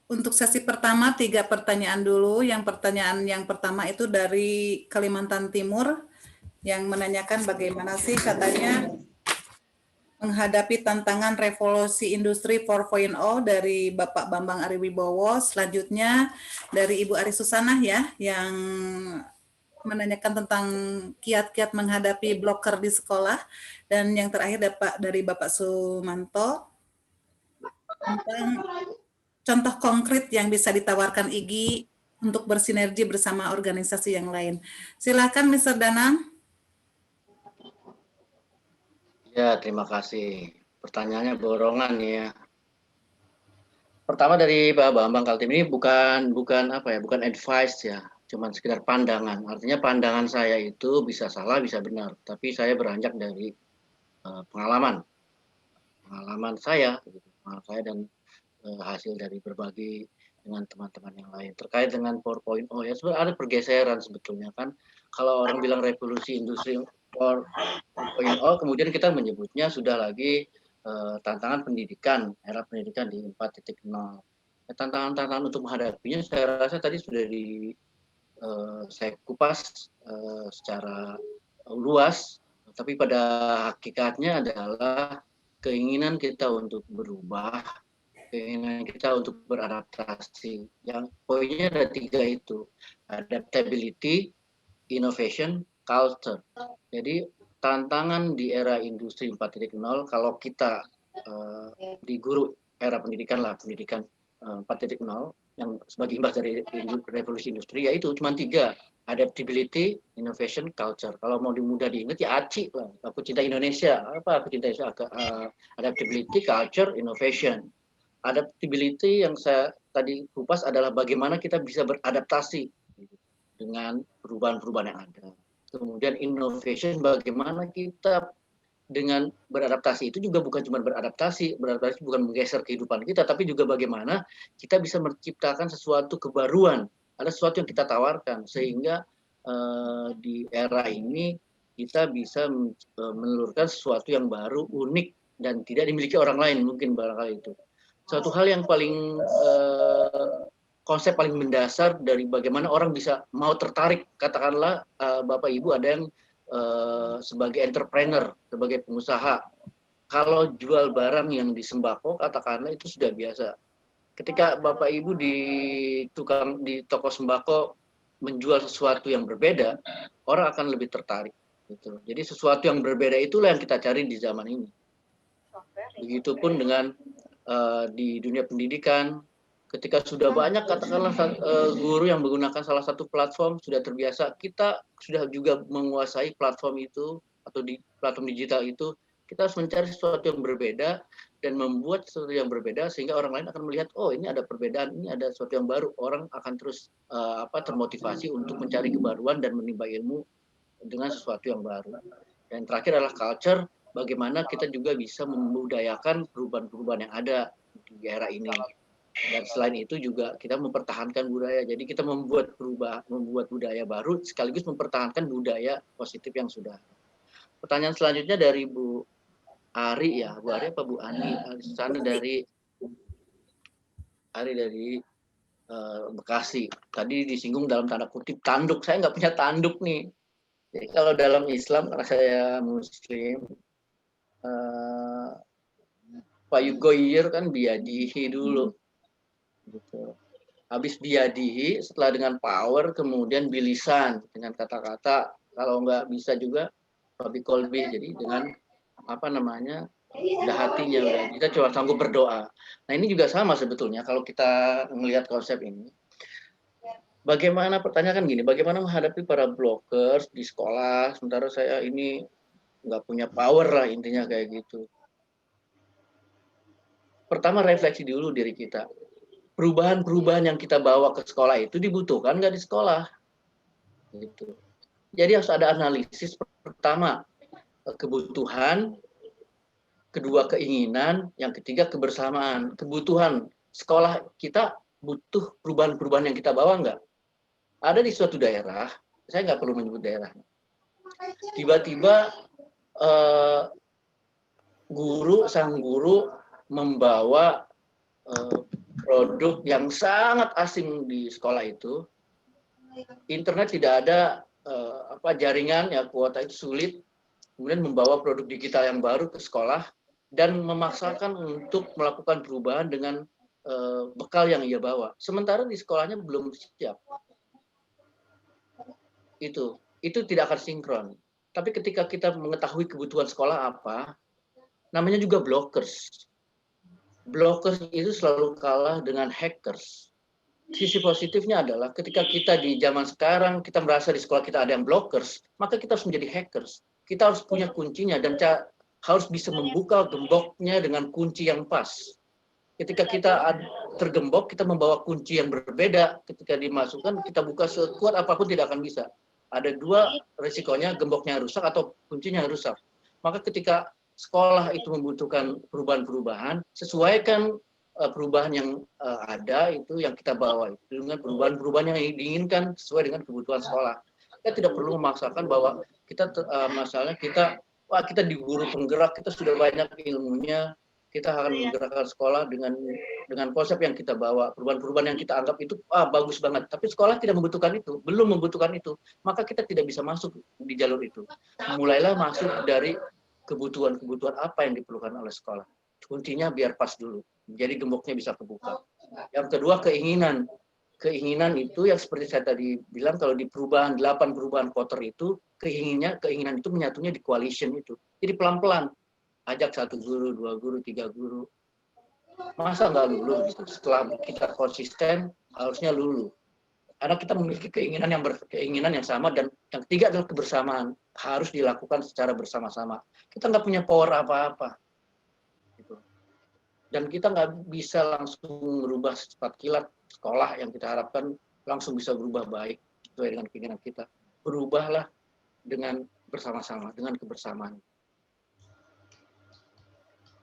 untuk sesi pertama 3 pertanyaan dulu. Pertanyaan yang pertama itu dari Kalimantan Timur yang menanyakan bagaimana sih katanya menghadapi tantangan revolusi industri 4.0 dari Bapak Bambang Ariwibowo. Selanjutnya dari Ibu Ari Susanah ya yang menanyakan tentang kiat-kiat menghadapi bloker di sekolah, dan yang terakhir dari Bapak Sumanto tentang contoh konkret yang bisa ditawarkan IGI untuk bersinergi bersama organisasi yang lain. Silakan Mr. Danang. Ya, terima kasih. Pertanyaannya borongan ya. Pertama dari Pak Bambang Kaltim ini bukan advice ya, cuman sekedar pandangan. Artinya pandangan saya itu bisa salah, bisa benar, tapi saya beranjak dari pengalaman saya dan hasil dari berbagi dengan teman-teman yang lain terkait dengan 4.0 ya. Sebenarnya ada pergeseran sebetulnya kan. Kalau orang bilang revolusi industri 4.0, kemudian kita menyebutnya sudah lagi tantangan pendidikan, era pendidikan di 4.0. Tantangan-tantangan untuk menghadapinya saya rasa tadi sudah saya kupas secara luas, tapi pada hakikatnya adalah keinginan kita untuk berubah, keinginan kita untuk beradaptasi. Yang poinnya ada 3 itu, adaptability, innovation, culture. Jadi tantangan di era industri 4.0 kalau kita di guru era pendidikan 4.0 yang sebagai imbas dari revolusi industri yaitu cuma 3, adaptability, innovation, culture. Kalau mau mudah diingat ya ACI lah. Aku cinta Indonesia. Apa aku cinta Indonesia? Adaptability, culture, innovation. Adaptability yang saya tadi kupas adalah bagaimana kita bisa beradaptasi dengan perubahan-perubahan yang ada. Kemudian innovation, bagaimana kita dengan beradaptasi itu juga bukan cuma beradaptasi bukan menggeser kehidupan kita, tapi juga bagaimana kita bisa menciptakan sesuatu kebaruan, ada sesuatu yang kita tawarkan sehingga di era ini kita bisa menelurkan sesuatu yang baru, unik dan tidak dimiliki orang lain mungkin barangkali itu. Suatu hal yang paling konsep paling mendasar dari bagaimana orang bisa mau tertarik, katakanlah Bapak Ibu ada yang sebagai entrepreneur, sebagai pengusaha. Kalau jual barang yang di sembako, katakanlah itu sudah biasa. Ketika Bapak Ibu di toko sembako menjual sesuatu yang berbeda, orang akan lebih tertarik. Gitu. Jadi sesuatu yang berbeda itulah yang kita cari di zaman ini. Begitupun dengan di dunia pendidikan, ketika sudah banyak katakanlah guru yang menggunakan salah satu platform sudah terbiasa, kita sudah juga menguasai platform itu atau di platform digital itu, kita harus mencari sesuatu yang berbeda dan membuat sesuatu yang berbeda sehingga orang lain akan melihat, oh ini ada perbedaan, ini ada sesuatu yang baru, orang akan terus termotivasi untuk mencari kebaruan dan menimba ilmu dengan sesuatu yang baru. Dan terakhir adalah culture, bagaimana kita juga bisa membudayakan perubahan-perubahan yang ada di era ini. Dan selain itu juga kita mempertahankan budaya. Jadi kita membuat budaya baru sekaligus mempertahankan budaya positif yang sudah. Pertanyaan selanjutnya dari Bu Ari ya, Bu Ari apa Bu Ani? Sana dari Ari dari Bekasi. Tadi disinggung dalam tanda kutip tanduk. Saya nggak punya tanduk nih. Jadi kalau dalam Islam, karena saya Muslim, Fayugoyir kan biadihi dulu. Gitu. Habis biadihi, setelah dengan power, kemudian bilisan dengan kata-kata. Kalau nggak bisa juga Fabikolbi, jadi dengan udah hatinya, udah kita cuma sanggup berdoa. Nah ini juga sama sebetulnya kalau kita melihat konsep ini. Bagaimana pertanyaan gini, bagaimana menghadapi para blockers di sekolah, sementara saya ini nggak punya power lah intinya kayak gitu. Pertama refleksi dulu diri kita. Perubahan-perubahan yang kita bawa ke sekolah itu dibutuhkan nggak di sekolah? Gitu. Jadi harus ada analisis pertama kebutuhan, kedua keinginan, yang ketiga kebersamaan. Kebutuhan sekolah kita butuh perubahan-perubahan yang kita bawa nggak? Ada di suatu daerah, saya nggak perlu menyebut daerah. Tiba-tiba sang guru membawa produk yang sangat asing di sekolah itu. Internet tidak ada jaringan, ya kuota itu sulit. Kemudian membawa produk digital yang baru ke sekolah dan memaksakan untuk melakukan perubahan dengan bekal yang ia bawa. Sementara di sekolahnya belum siap. Itu tidak akan sinkron. Tapi ketika kita mengetahui kebutuhan sekolah apa, namanya juga blockers. Blockers itu selalu kalah dengan hackers. Sisi positifnya adalah ketika kita di zaman sekarang, kita merasa di sekolah kita ada yang blockers, maka kita harus menjadi hackers. Kita harus punya kuncinya dan harus bisa membuka gemboknya dengan kunci yang pas. Ketika kita tergembok, kita membawa kunci yang berbeda. Ketika dimasukkan, kita buka sekuat apapun tidak akan bisa. Ada dua risikonya, gemboknya rusak atau kuncinya rusak. Maka ketika sekolah itu membutuhkan perubahan-perubahan, sesuaikan perubahan yang ada itu yang kita bawa itu dengan perubahan-perubahan yang diinginkan sesuai dengan kebutuhan sekolah. Kita tidak perlu memaksakan bahwa kita masalahnya kita di guru penggerak, kita sudah banyak ilmunya, kita akan menggerakkan sekolah dengan konsep yang kita bawa, perubahan-perubahan yang kita anggap itu bagus banget. Tapi sekolah tidak membutuhkan itu, belum membutuhkan itu, maka kita tidak bisa masuk di jalur itu. Mulailah masuk dari kebutuhan-kebutuhan apa yang diperlukan oleh sekolah. Kuncinya biar pas dulu. Jadi gemboknya bisa kebuka. Yang kedua keinginan. Keinginan itu yang seperti saya tadi bilang, kalau di 8 perubahan kotor itu, keinginan itu menyatunya di coalition itu. Jadi pelan-pelan. Ajak 1 guru, 2 guru, 3 guru. Masa nggak lulu gitu. Setelah kita konsisten, harusnya lulu. Karena kita memiliki keinginan yang sama, dan yang ketiga adalah kebersamaan. Harus dilakukan secara bersama-sama. Kita nggak punya power apa-apa. Gitu. Dan kita nggak bisa langsung merubah secepat kilat sekolah yang kita harapkan langsung bisa berubah baik sesuai dengan keinginan kita. Berubahlah dengan bersama-sama, dengan kebersamaan.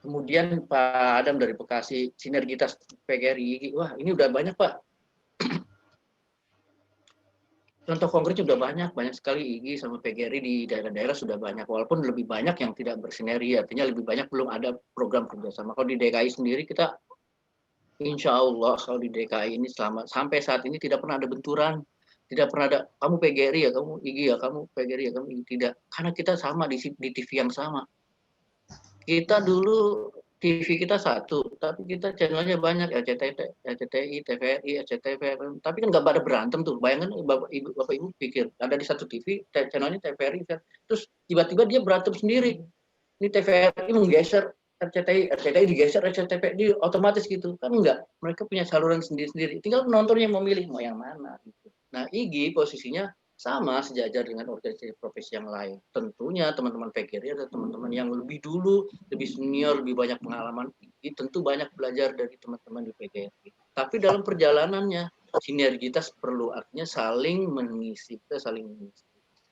Kemudian Pak Adam dari Bekasi, sinergitas PGRI, wah ini udah banyak Pak. Contoh konkretnya udah banyak sekali IGI sama PGRI di daerah-daerah sudah banyak, walaupun lebih banyak yang tidak bersinergi, artinya lebih banyak belum ada program kerjasama. Kalau di DKI sendiri kita, insya Allah kalau di DKI ini sampai saat ini tidak pernah ada benturan, tidak pernah ada kamu PGRI ya, kamu IGI ya, kamu PGRI ya, kamu IGI, tidak, karena kita sama di TV yang sama. Kita dulu TV kita satu, tapi kita channelnya banyak, RCTI, TVRI, SCTV, tapi kan nggak pada berantem tuh. Bayangkan Bapak Ibu pikir, ada di satu TV, channelnya TVRI, terus tiba-tiba dia berantem sendiri. Ini TVRI menggeser RCTI digeser, RCTV di otomatis gitu. Kan enggak, mereka punya saluran sendiri-sendiri. Tinggal penontonnya yang memilih mau yang mana. Gitu. Nah, IGI posisinya sama sejajar dengan organisasi profesi yang lain. Tentunya teman-teman PGRI ada teman-teman yang lebih dulu, lebih senior, lebih banyak pengalaman. Tentu banyak belajar dari teman-teman di PGRI. Tapi dalam perjalanannya, sinergitas perlu, artinya saling mengisi.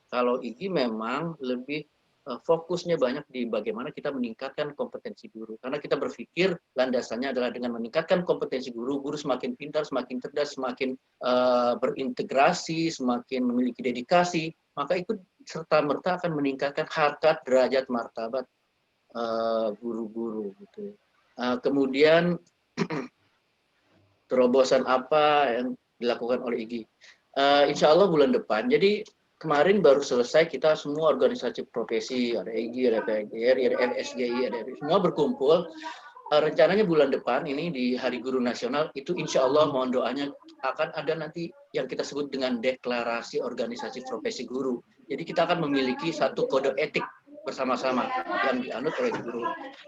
Kalau IGI memang lebih fokusnya banyak di bagaimana kita meningkatkan kompetensi guru. Karena kita berpikir landasannya adalah dengan meningkatkan kompetensi guru, guru semakin pintar, semakin cerdas, semakin berintegrasi, semakin memiliki dedikasi, maka itu serta-merta akan meningkatkan harkat, derajat, martabat guru-guru. Gitu. Kemudian terobosan apa yang dilakukan oleh IGI? Insya Allah bulan depan. Jadi kemarin baru selesai kita semua organisasi profesi, ada IGI, ada PGRI, ada FSGI, ada semua berkumpul. Rencananya bulan depan ini di Hari Guru Nasional itu insya Allah mohon doanya akan ada nanti yang kita sebut dengan deklarasi organisasi profesi guru. Jadi kita akan memiliki satu kode etik bersama-sama yang dianut oleh guru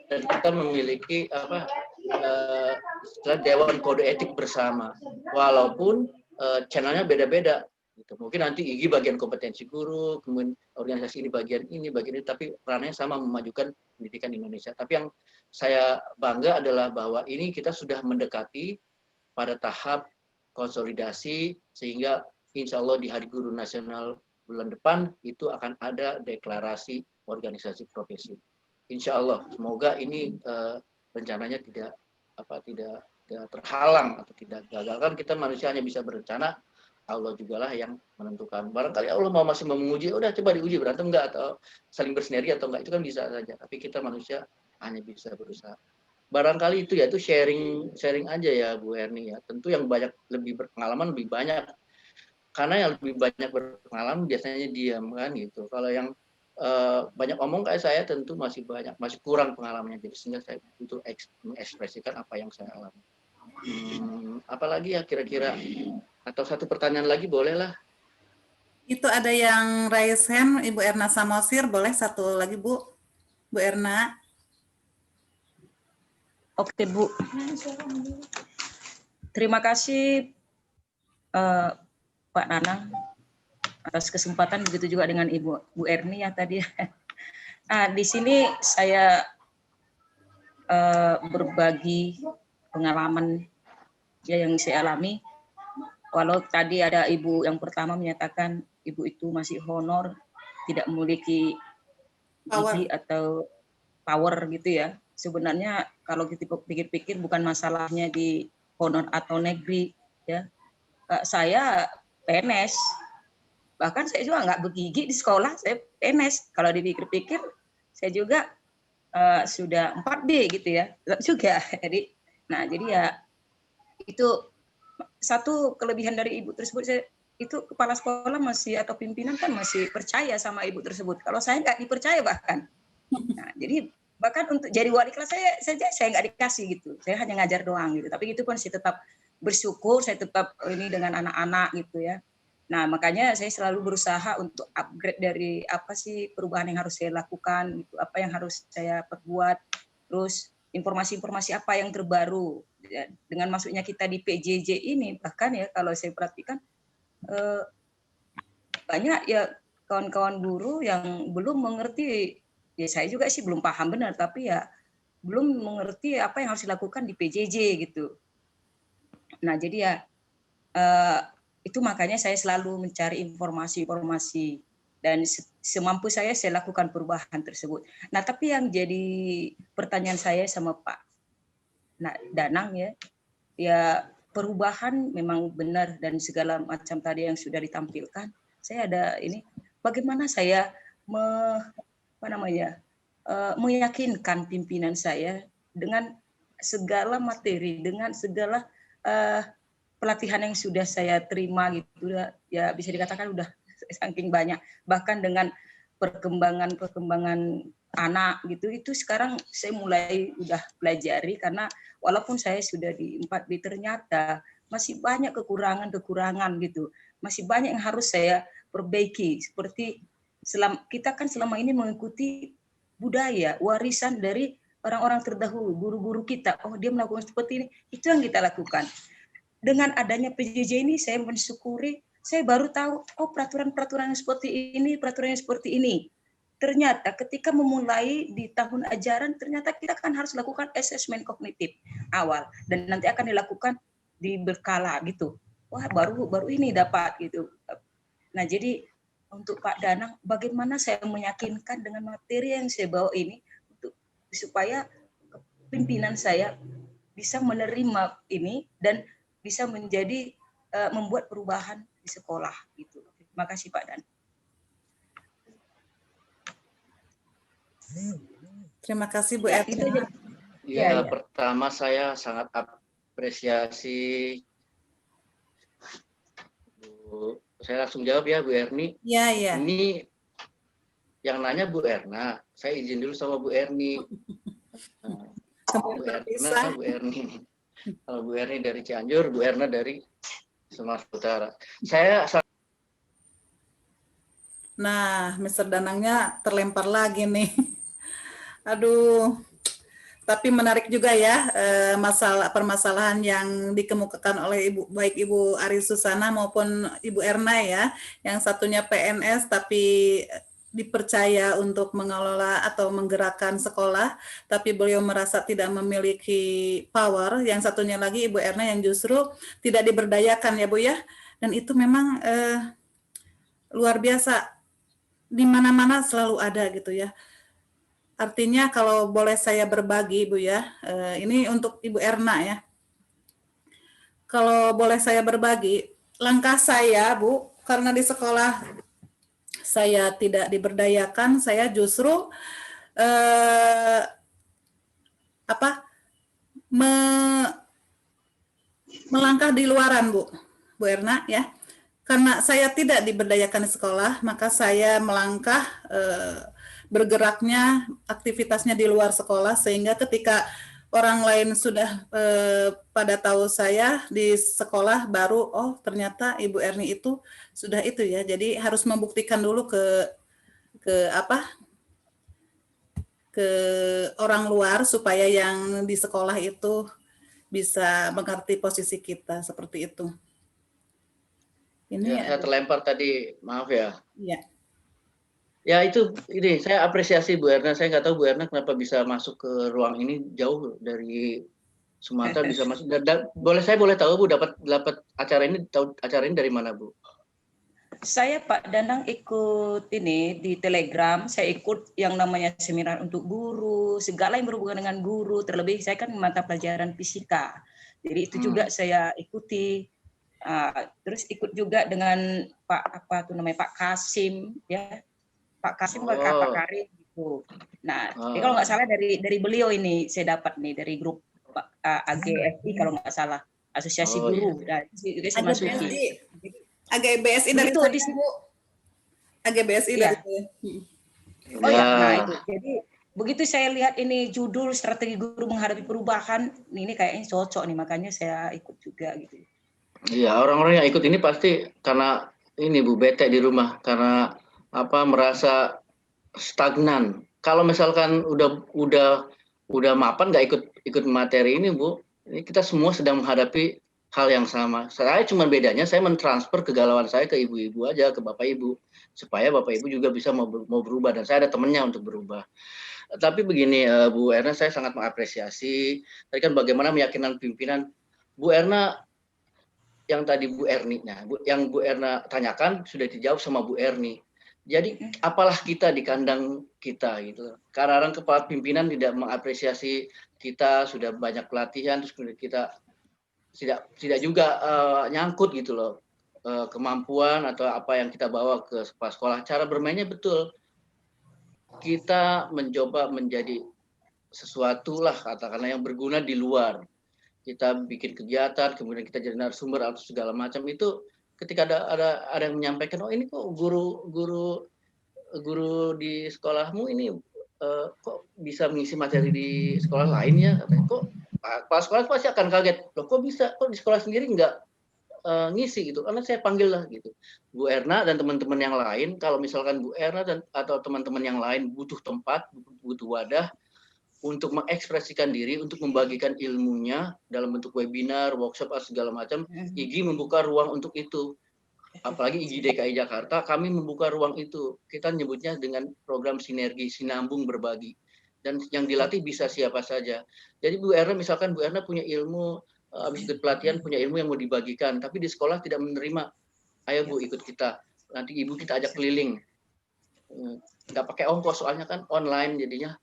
dan kita memiliki dewan kode etik bersama walaupun channelnya beda-beda. Gitu. Mungkin nanti IGI bagian kompetensi guru, kemudian organisasi ini bagian ini, tapi perannya sama memajukan pendidikan Indonesia. Tapi yang saya bangga adalah bahwa ini kita sudah mendekati pada tahap konsolidasi sehingga insya Allah di Hari Guru Nasional bulan depan itu akan ada deklarasi organisasi profesi. Insya Allah, semoga ini rencananya tidak terhalang atau tidak gagal. Kan kita manusia hanya bisa berencana, Allah juga lah yang menentukan. Barangkali Allah masih mau menguji, udah coba diuji berantem enggak atau saling bersinergi atau enggak, itu kan bisa saja. Tapi kita manusia hanya bisa berusaha. Barangkali itu ya, itu sharing aja ya Bu Erni ya. Tentu yang lebih berpengalaman lebih banyak. Karena yang lebih banyak berpengalaman biasanya diam kan gitu. Kalau yang banyak omong kayak saya tentu masih kurang pengalamannya. Jadi sehingga saya butuh mengekspresikan apa yang saya alami. Apalagi ya kira-kira, atau satu pertanyaan lagi bolehlah. Itu ada yang raise hand, Ibu Erna Samosir, boleh satu lagi Bu Erna. Oke Bu, terima kasih Pak Nanang atas kesempatan, begitu juga dengan Bu Erni ya tadi. Di sini saya berbagi pengalaman ya yang saya alami. Walau tadi ada ibu yang pertama menyatakan ibu itu masih honor, tidak memiliki gigi atau power gitu ya. Sebenarnya kalau kita pikir-pikir bukan masalahnya di honor atau negeri ya. Saya PNS, bahkan saya juga nggak bergigi di sekolah, saya PNS. Kalau dipikir-pikir saya juga sudah 4B gitu ya, juga. Jadi ya itu satu kelebihan dari ibu tersebut. Saya itu kepala sekolah masih atau pimpinan kan masih percaya sama ibu tersebut. Kalau saya nggak dipercaya bahkan. Nah, jadi bahkan untuk jadi wali kelas saya nggak dikasih gitu. Saya hanya ngajar doang gitu. Tapi itu pun saya tetap bersyukur, saya tetap ini dengan anak-anak gitu ya. Nah, makanya saya selalu berusaha untuk upgrade dari apa sih perubahan yang harus saya lakukan, gitu, apa yang harus saya perbuat, terus informasi-informasi apa yang terbaru. Ya, dengan masuknya kita di PJJ ini, bahkan ya kalau saya perhatikan banyak ya kawan-kawan guru yang belum mengerti, ya saya juga sih belum paham benar, tapi ya belum mengerti apa yang harus dilakukan di PJJ gitu. Nah jadi ya itu makanya saya selalu mencari informasi-informasi, dan semampu saya lakukan perubahan tersebut. Nah, tapi yang jadi pertanyaan saya sama Pak Danang ya perubahan memang benar dan segala macam tadi yang sudah ditampilkan. Saya ada ini, bagaimana saya meyakinkan pimpinan saya dengan segala materi, dengan segala pelatihan yang sudah saya terima gitu ya, bisa dikatakan udah saking banyak, bahkan dengan perkembangan anak gitu, itu sekarang saya mulai udah pelajari, karena walaupun saya sudah di 4B ternyata masih banyak kekurangan gitu, masih banyak yang harus saya perbaiki. Seperti kita kan selama ini mengikuti budaya warisan dari orang-orang terdahulu, guru-guru kita, oh dia melakukan seperti ini, itu yang kita lakukan. Dengan adanya PJJ ini saya mensyukuri, saya baru tahu, oh peraturan-peraturan yang seperti ini. Ternyata ketika memulai di tahun ajaran, ternyata kita kan harus lakukan asesmen kognitif awal, dan nanti akan dilakukan di berkala gitu. Wah, baru ini dapat gitu. Nah, jadi untuk Pak Danang, bagaimana saya meyakinkan dengan materi yang saya bawa ini supaya pimpinan saya bisa menerima ini dan bisa menjadi membuat perubahan di sekolah gitu. Terima kasih Pak Dan. Terima kasih Bu Erna. Ya, pertama saya sangat apresiasi Bu. Saya langsung jawab ya Bu Erni. Iya. Ini yang nanya Bu Erna, saya izin dulu sama Bu Erni. Bu Erni. Kalau Bu Erni dari Cianjur, Bu Erna dari Sumatera Utara. Nah, Mr. Danangnya terlempar lagi nih. Aduh, tapi menarik juga ya permasalahan yang dikemukakan oleh baik Ibu Ari Susana maupun Ibu Erna ya. Yang satunya PNS tapi dipercaya untuk mengelola atau menggerakkan sekolah, tapi beliau merasa tidak memiliki power. Yang satunya lagi Ibu Erna yang justru tidak diberdayakan ya Bu ya. Dan itu memang luar biasa. Di mana-mana selalu ada gitu ya. Artinya kalau boleh saya berbagi Bu ya, ini untuk Ibu Erna ya. Kalau boleh saya berbagi, langkah saya Bu, karena di sekolah saya tidak diberdayakan, saya justru melangkah di luaran Bu Erna ya. Karena saya tidak diberdayakan di sekolah, maka saya melangkah bergeraknya, aktivitasnya di luar sekolah, sehingga ketika orang lain sudah pada tahu saya di sekolah, baru oh ternyata Ibu Erni itu sudah itu ya. Jadi harus membuktikan dulu ke orang luar supaya yang di sekolah itu bisa mengerti posisi kita seperti itu. Ini ya, saya terlempar tadi, maaf ya. Iya. Ya itu, ini saya apresiasi Bu Erna. Saya nggak tahu Bu Erna kenapa bisa masuk ke ruang ini jauh dari Sumatera bisa masuk. Saya boleh tahu Bu dapat acara ini dari mana Bu? Saya Pak Danang ikut ini di Telegram. Saya ikut yang namanya seminar untuk guru, segala yang berhubungan dengan guru. Terlebih saya kan mata pelajaran fisika. Jadi itu juga saya ikuti. Terus ikut juga dengan Pak Kasim ya. Pak Kasim Pak Karim gitu. Nah, kalau nggak salah dari beliau ini saya dapat nih dari grup AGFI kalau nggak salah, Asosiasi Guru. Dan juga saya masuki. AGBSI dari itu di sini. AGBSI dari itu. Oh ya, nah itu. Jadi begitu saya lihat ini judul strategi guru menghadapi perubahan, ini kayaknya cocok nih, makanya saya ikut juga gitu. Iya, orang-orang yang ikut ini pasti karena ini Bu, bete di rumah karena merasa stagnan. Kalau misalkan udah mapan nggak ikut materi ini Bu, ini kita semua sedang menghadapi hal yang sama. Saya cuma bedanya saya mentransfer kegalauan saya ke ibu-ibu aja, ke Bapak Ibu, supaya Bapak Ibu juga bisa mau berubah, dan saya ada temennya untuk berubah. Tapi begini Bu Erna, saya sangat mengapresiasi tadi kan bagaimana meyakinkan pimpinan. Bu Erna, yang tadi Bu Erni, yang Bu Erna tanyakan sudah dijawab sama Bu Erni. Jadi apalah kita di kandang kita gitu. Kadang-kadang kepala pimpinan tidak mengapresiasi kita sudah banyak pelatihan, terus kemudian kita tidak juga nyangkut gitu loh kemampuan atau apa yang kita bawa ke sekolah. Cara bermainnya betul. Kita mencoba menjadi sesuatu lah katakanlah yang berguna di luar. Kita bikin kegiatan, kemudian kita jadi narasumber atau segala macam itu. Ketika ada yang menyampaikan, oh ini kok guru di sekolahmu ini kok bisa mengisi materi di sekolah lain ya? Kok kepala sekolah pasti akan kaget, loh kok bisa, kok di sekolah sendiri nggak ngisi gitu? Karena saya panggil lah gitu, Bu Erna dan teman-teman yang lain. Kalau misalkan Bu Erna atau teman-teman yang lain butuh tempat, butuh wadah untuk mengekspresikan diri, untuk membagikan ilmunya dalam bentuk webinar, workshop, atau segala macam, IGI membuka ruang untuk itu. Apalagi IGI DKI Jakarta, kami membuka ruang itu. Kita nyebutnya dengan program sinergi, sinambung berbagi. Dan yang dilatih bisa siapa saja. Jadi Bu Erna, misalkan Bu Erna punya ilmu, habis ikut pelatihan, punya ilmu yang mau dibagikan, tapi di sekolah tidak menerima. Ayo Bu, ikut kita. Nanti Ibu kita ajak keliling. Nggak pakai ongkos, soalnya kan online jadinya.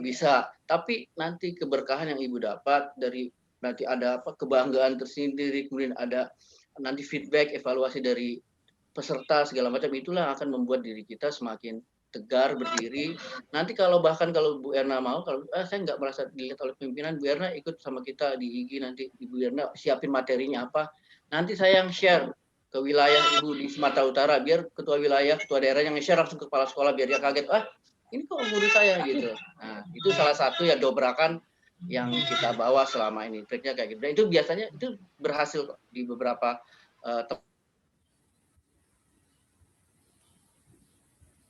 Bisa, tapi nanti keberkahan yang Ibu dapat dari nanti ada kebanggaan tersendiri, kemudian ada nanti feedback, evaluasi dari peserta segala macam, itulah akan membuat diri kita semakin tegar berdiri. Nanti bahkan kalau Bu Erna mau, kalau saya nggak merasa dilihat oleh pimpinan, Bu Erna ikut sama kita di IGI, nanti Ibu Erna siapin materinya apa, nanti saya yang share ke wilayah Ibu di Sumatera Utara, biar ketua wilayah, ketua daerah yang share langsung ke kepala sekolah, biar dia kaget, ini kok guru saya gitu. Nah, itu salah satu ya dobrakan yang kita bawa selama ini. Triknya kayak gitu. Dan itu biasanya itu berhasil di beberapa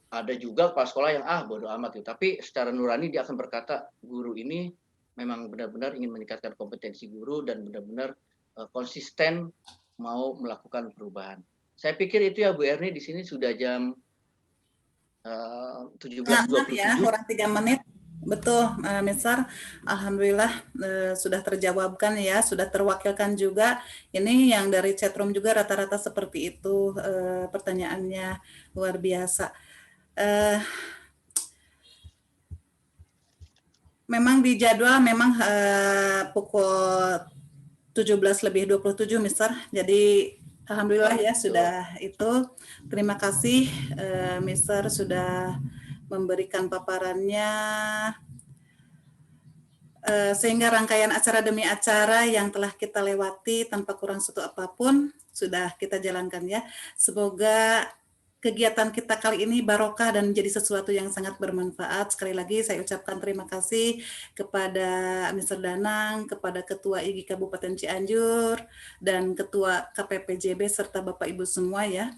ada juga kepala sekolah yang bodo amat gitu. Tapi secara nurani dia akan berkata, guru ini memang benar-benar ingin meningkatkan kompetensi guru dan benar-benar konsisten mau melakukan perubahan. Saya pikir itu ya Bu Erni, di sini sudah jam 17.27 ya, kurang 3 menit. Betul, Mister. Alhamdulillah sudah terjawabkan ya, sudah terwakilkan juga. Ini yang dari chatroom juga rata-rata seperti itu pertanyaannya, luar biasa. Memang di jadwal memang pukul 17:27, Mister. Jadi alhamdulillah ya sudah itu. Terima kasih Mister sudah memberikan paparannya, sehingga rangkaian acara demi acara yang telah kita lewati tanpa kurang satu apapun sudah kita jalankan ya. Semoga kegiatan kita kali ini barokah dan menjadi sesuatu yang sangat bermanfaat. Sekali lagi saya ucapkan terima kasih kepada Mr. Danang, kepada Ketua IGI Kabupaten Cianjur, dan Ketua KPPJB serta Bapak Ibu semua ya.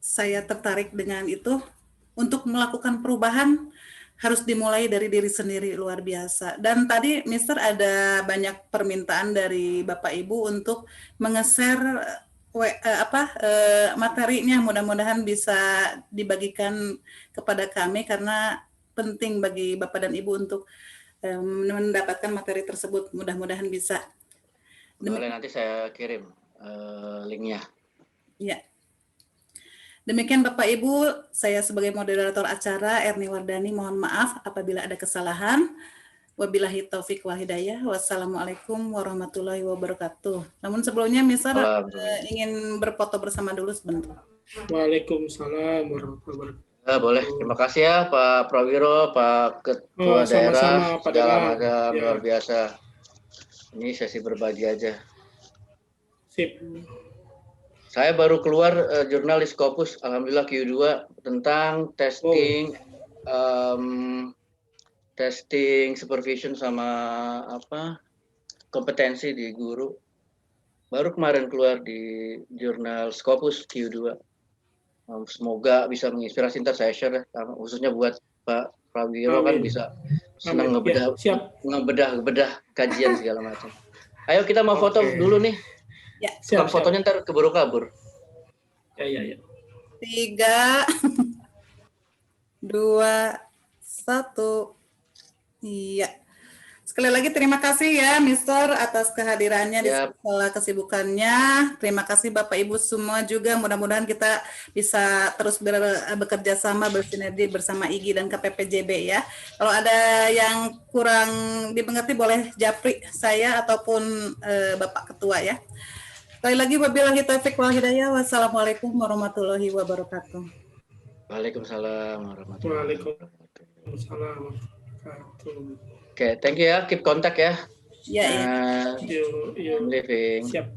Saya tertarik dengan itu. Untuk melakukan perubahan harus dimulai dari diri sendiri, luar biasa. Dan tadi Mister ada banyak permintaan dari Bapak Ibu untuk menge-share materinya, mudah-mudahan bisa dibagikan kepada kami karena penting bagi Bapak dan Ibu untuk mendapatkan materi tersebut, mudah-mudahan bisa. Boleh, nanti saya kirim linknya. Ya. Demikian Bapak Ibu, saya sebagai moderator acara Erni Wardani mohon maaf apabila ada kesalahan. Wabillahi taufik wal hidayah. Wassalamualaikum warahmatullahi wabarakatuh. Namun sebelumnya Mister ingin berfoto bersama dulu sebentar. Waalaikumsalam warahmatullahi wabarakatuh. Boleh, terima kasih ya Pak Prawiro, Pak Ketua Daerah, segala macam luar biasa. Ini sesi berbagi aja. Sip. Saya baru keluar jurnal di Scopus, alhamdulillah Q2 tentang testing, testing supervision sama kompetensi di guru. Baru kemarin keluar di jurnal Scopus Q2. Semoga bisa menginspirasi, ntar saya share khususnya buat Pak Prawiro kan bisa senang ngebedah kajian segala macam. Ayo kita mau foto dulu nih. Ya. Siap, fotonya ntar keburu kabur. Ya. 3, 2, 1. Iya. Sekali lagi terima kasih ya Mister atas kehadirannya di Siap. sela kesibukannya. Terima kasih Bapak Ibu semua juga. Mudah-mudahan kita bisa terus bekerja sama bersinergi bersama IGI dan KPPJB ya. Kalau ada yang kurang dimengerti boleh japri saya ataupun Bapak Ketua ya. Sekali lagi wabillahi taufiq wal hidayah. Wassalamualaikum warahmatullahi wabarakatuh. Waalaikumsalam warahmatullahi wabarakatuh. Waalaikumsalam. Oke, thank you ya. Keep contact ya. Ya, ya. Yuk, I'm leaving. siap.